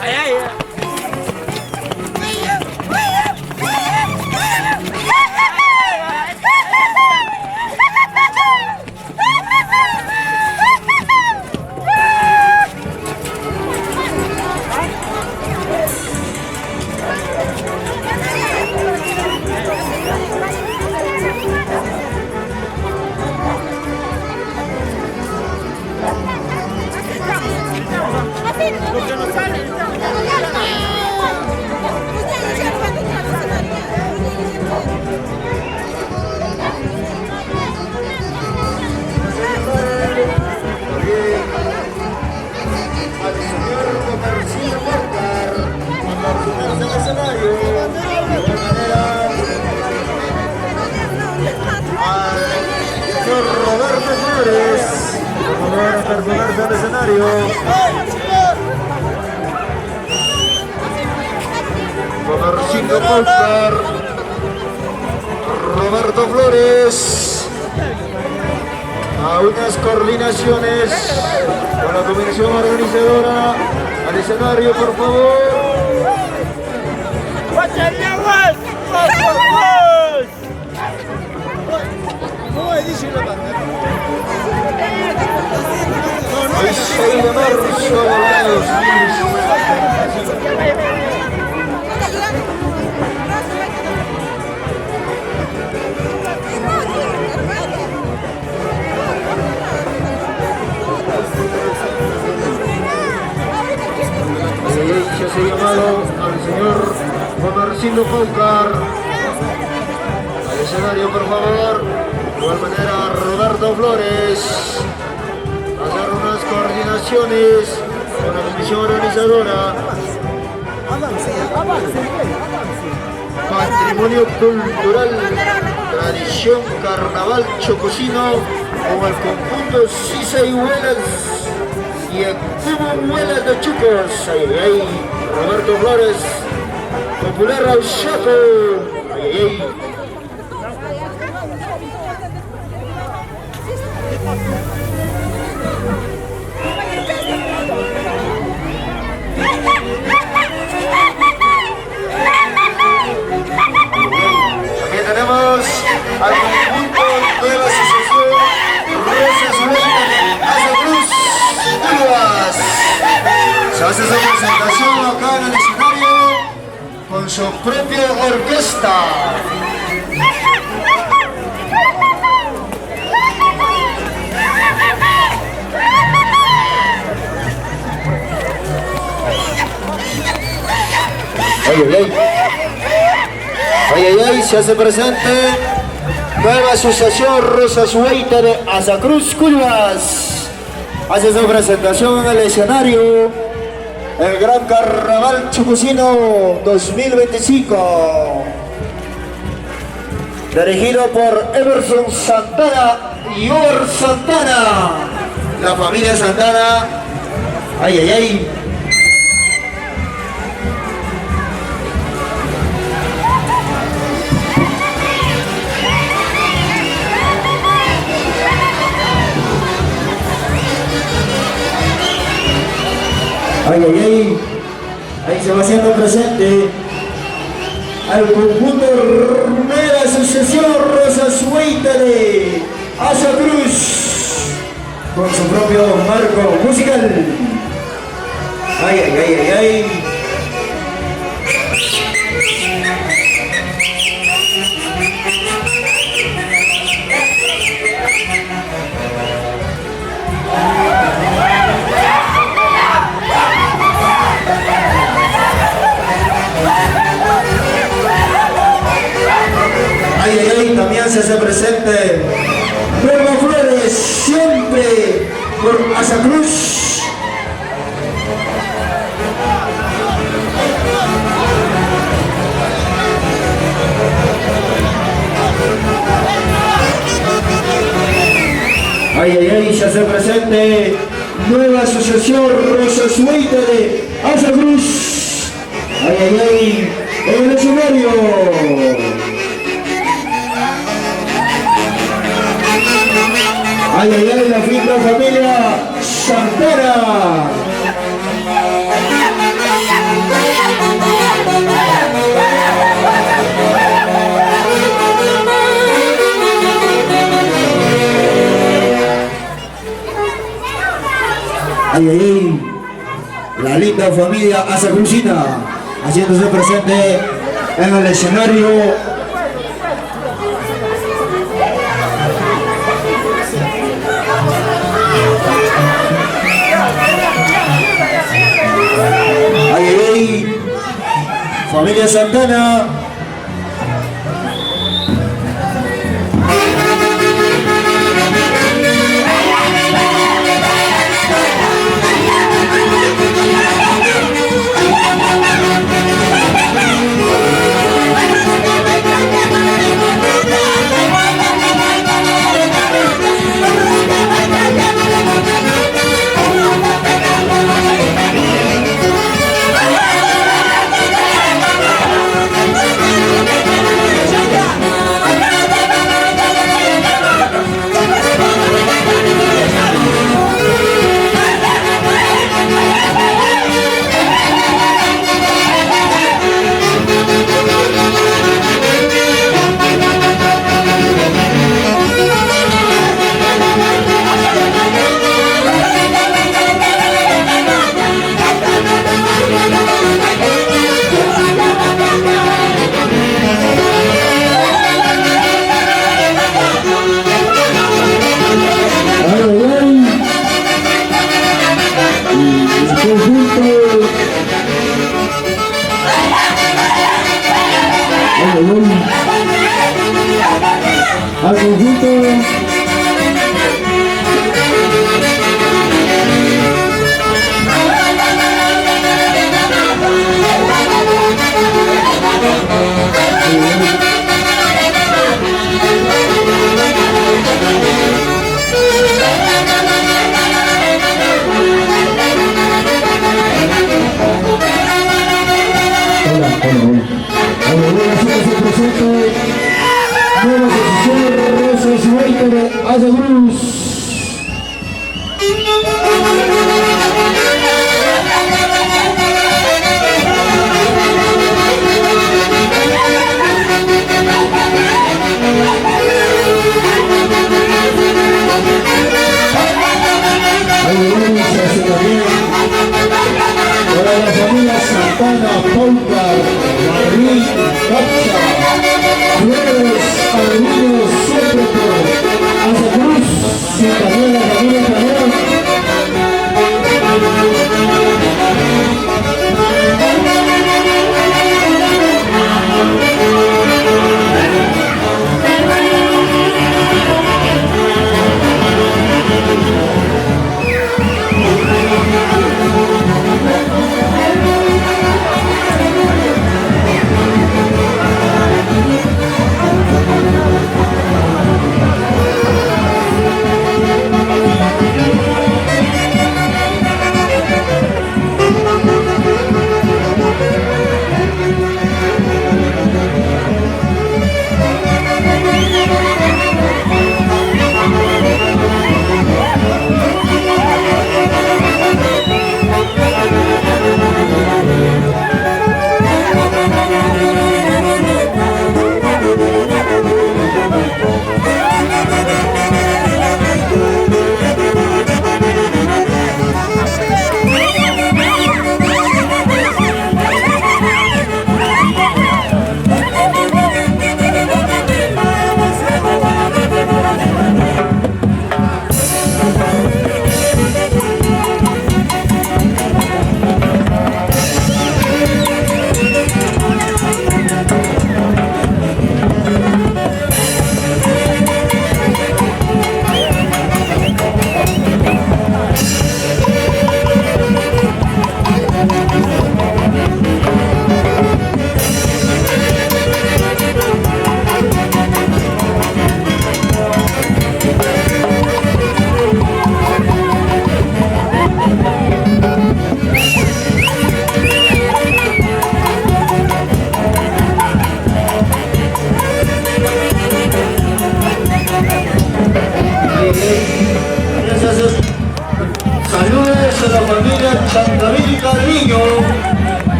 Ay, ay, ay. Lo que nos sale. Al señor Comercio Morcar, a personarse al escenario, de igual manera al señor Roberto Flores, por favor a personarse al escenario. Comercio Morcar, Roberto Flores, a unas coordinaciones con la comisión organizadora al escenario, por favor. El 6 de marzo del año 2019. Se hace llamado al señor Comercio Paucar al escenario, por favor. De igual manera, Roberto Flores a hacer unas coordinaciones con la comisión organizadora. Patrimonio cultural, tradición, carnaval chocosino, con el conjunto Sisa y Huelas y el Cubo Huelas de Chucos. Ay, ay, ay. Roberto Flores, popular Auchaco. Ay, ay, ay. También tenemos al conjunto de la asociación Rosas Huertas de Azacruz, Uvas. Se hace su presentación acá en el escenario con su propia orquesta. Ay, ay, ay. Ay, ay, ay, se hace presente nueva asociación Rosas Huertas de Azacruz, Culvas. Hace su presentación en el escenario el Gran Carnaval Chucosino 2025, dirigido por Emerson Santana y Over Santana, la familia Santana. Ay, ay, ay. Ay, ay, ay, ahí se va haciendo presente al conjunto de la asociación Rosas Huertas de Azacruz con su propio marco musical. Ay, ay, ay, ay, ay. Ay, ay, ay, también se hace presente Nueva Flores, siempre por Azacruz. Ay, ay, ay, ya se presente nueva asociación Rosa Sueita de Asa Cruz. Ay, ay, ay, en el escenario. Ay, ay, ay, la finca familia Santana. Ay, ay, ay, la linda familia Asa Cruzina haciéndose presente en el escenario. Ay, ay, ay, familia Santana. Al conjunto Asa Cruz. Para la familia Santana, Pauca, Madrid, Capcha, Flores, Aluminios, siempre por Asa Cruz, y también la familia Canón.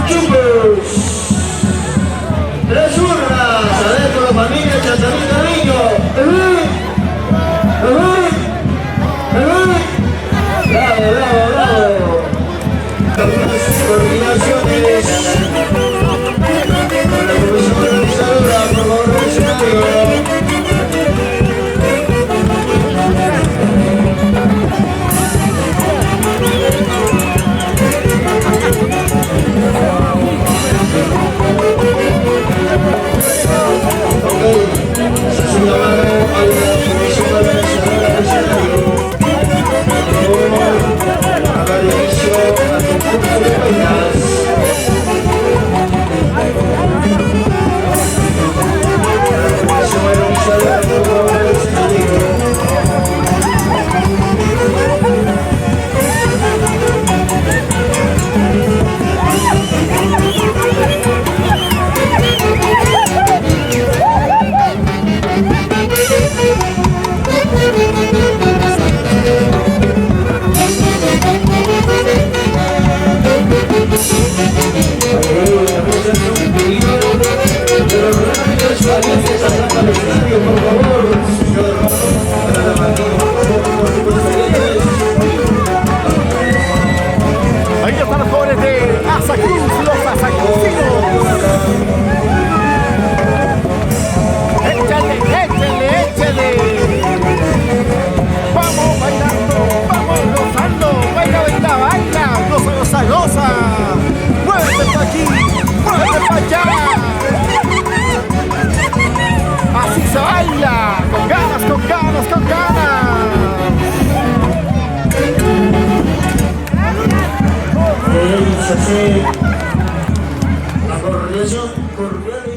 chupes. 3 urnas, adentro la familia Chantamín Carrillo. Bravo, bravo, bravo. Coordinaciones con la comisión organizadora, por favor, del escenario. Ahí están los jóvenes de Azacruz, los azacrucinos. Échale, échale, échale. Vamos bailando, vamos gozando. Baila, baila, baila. Goza, goza, goza. Muévete pa' aquí, muévete pa' allá. Así se baila. Con ganas, con ganas, con ganas. La coordinación cordial.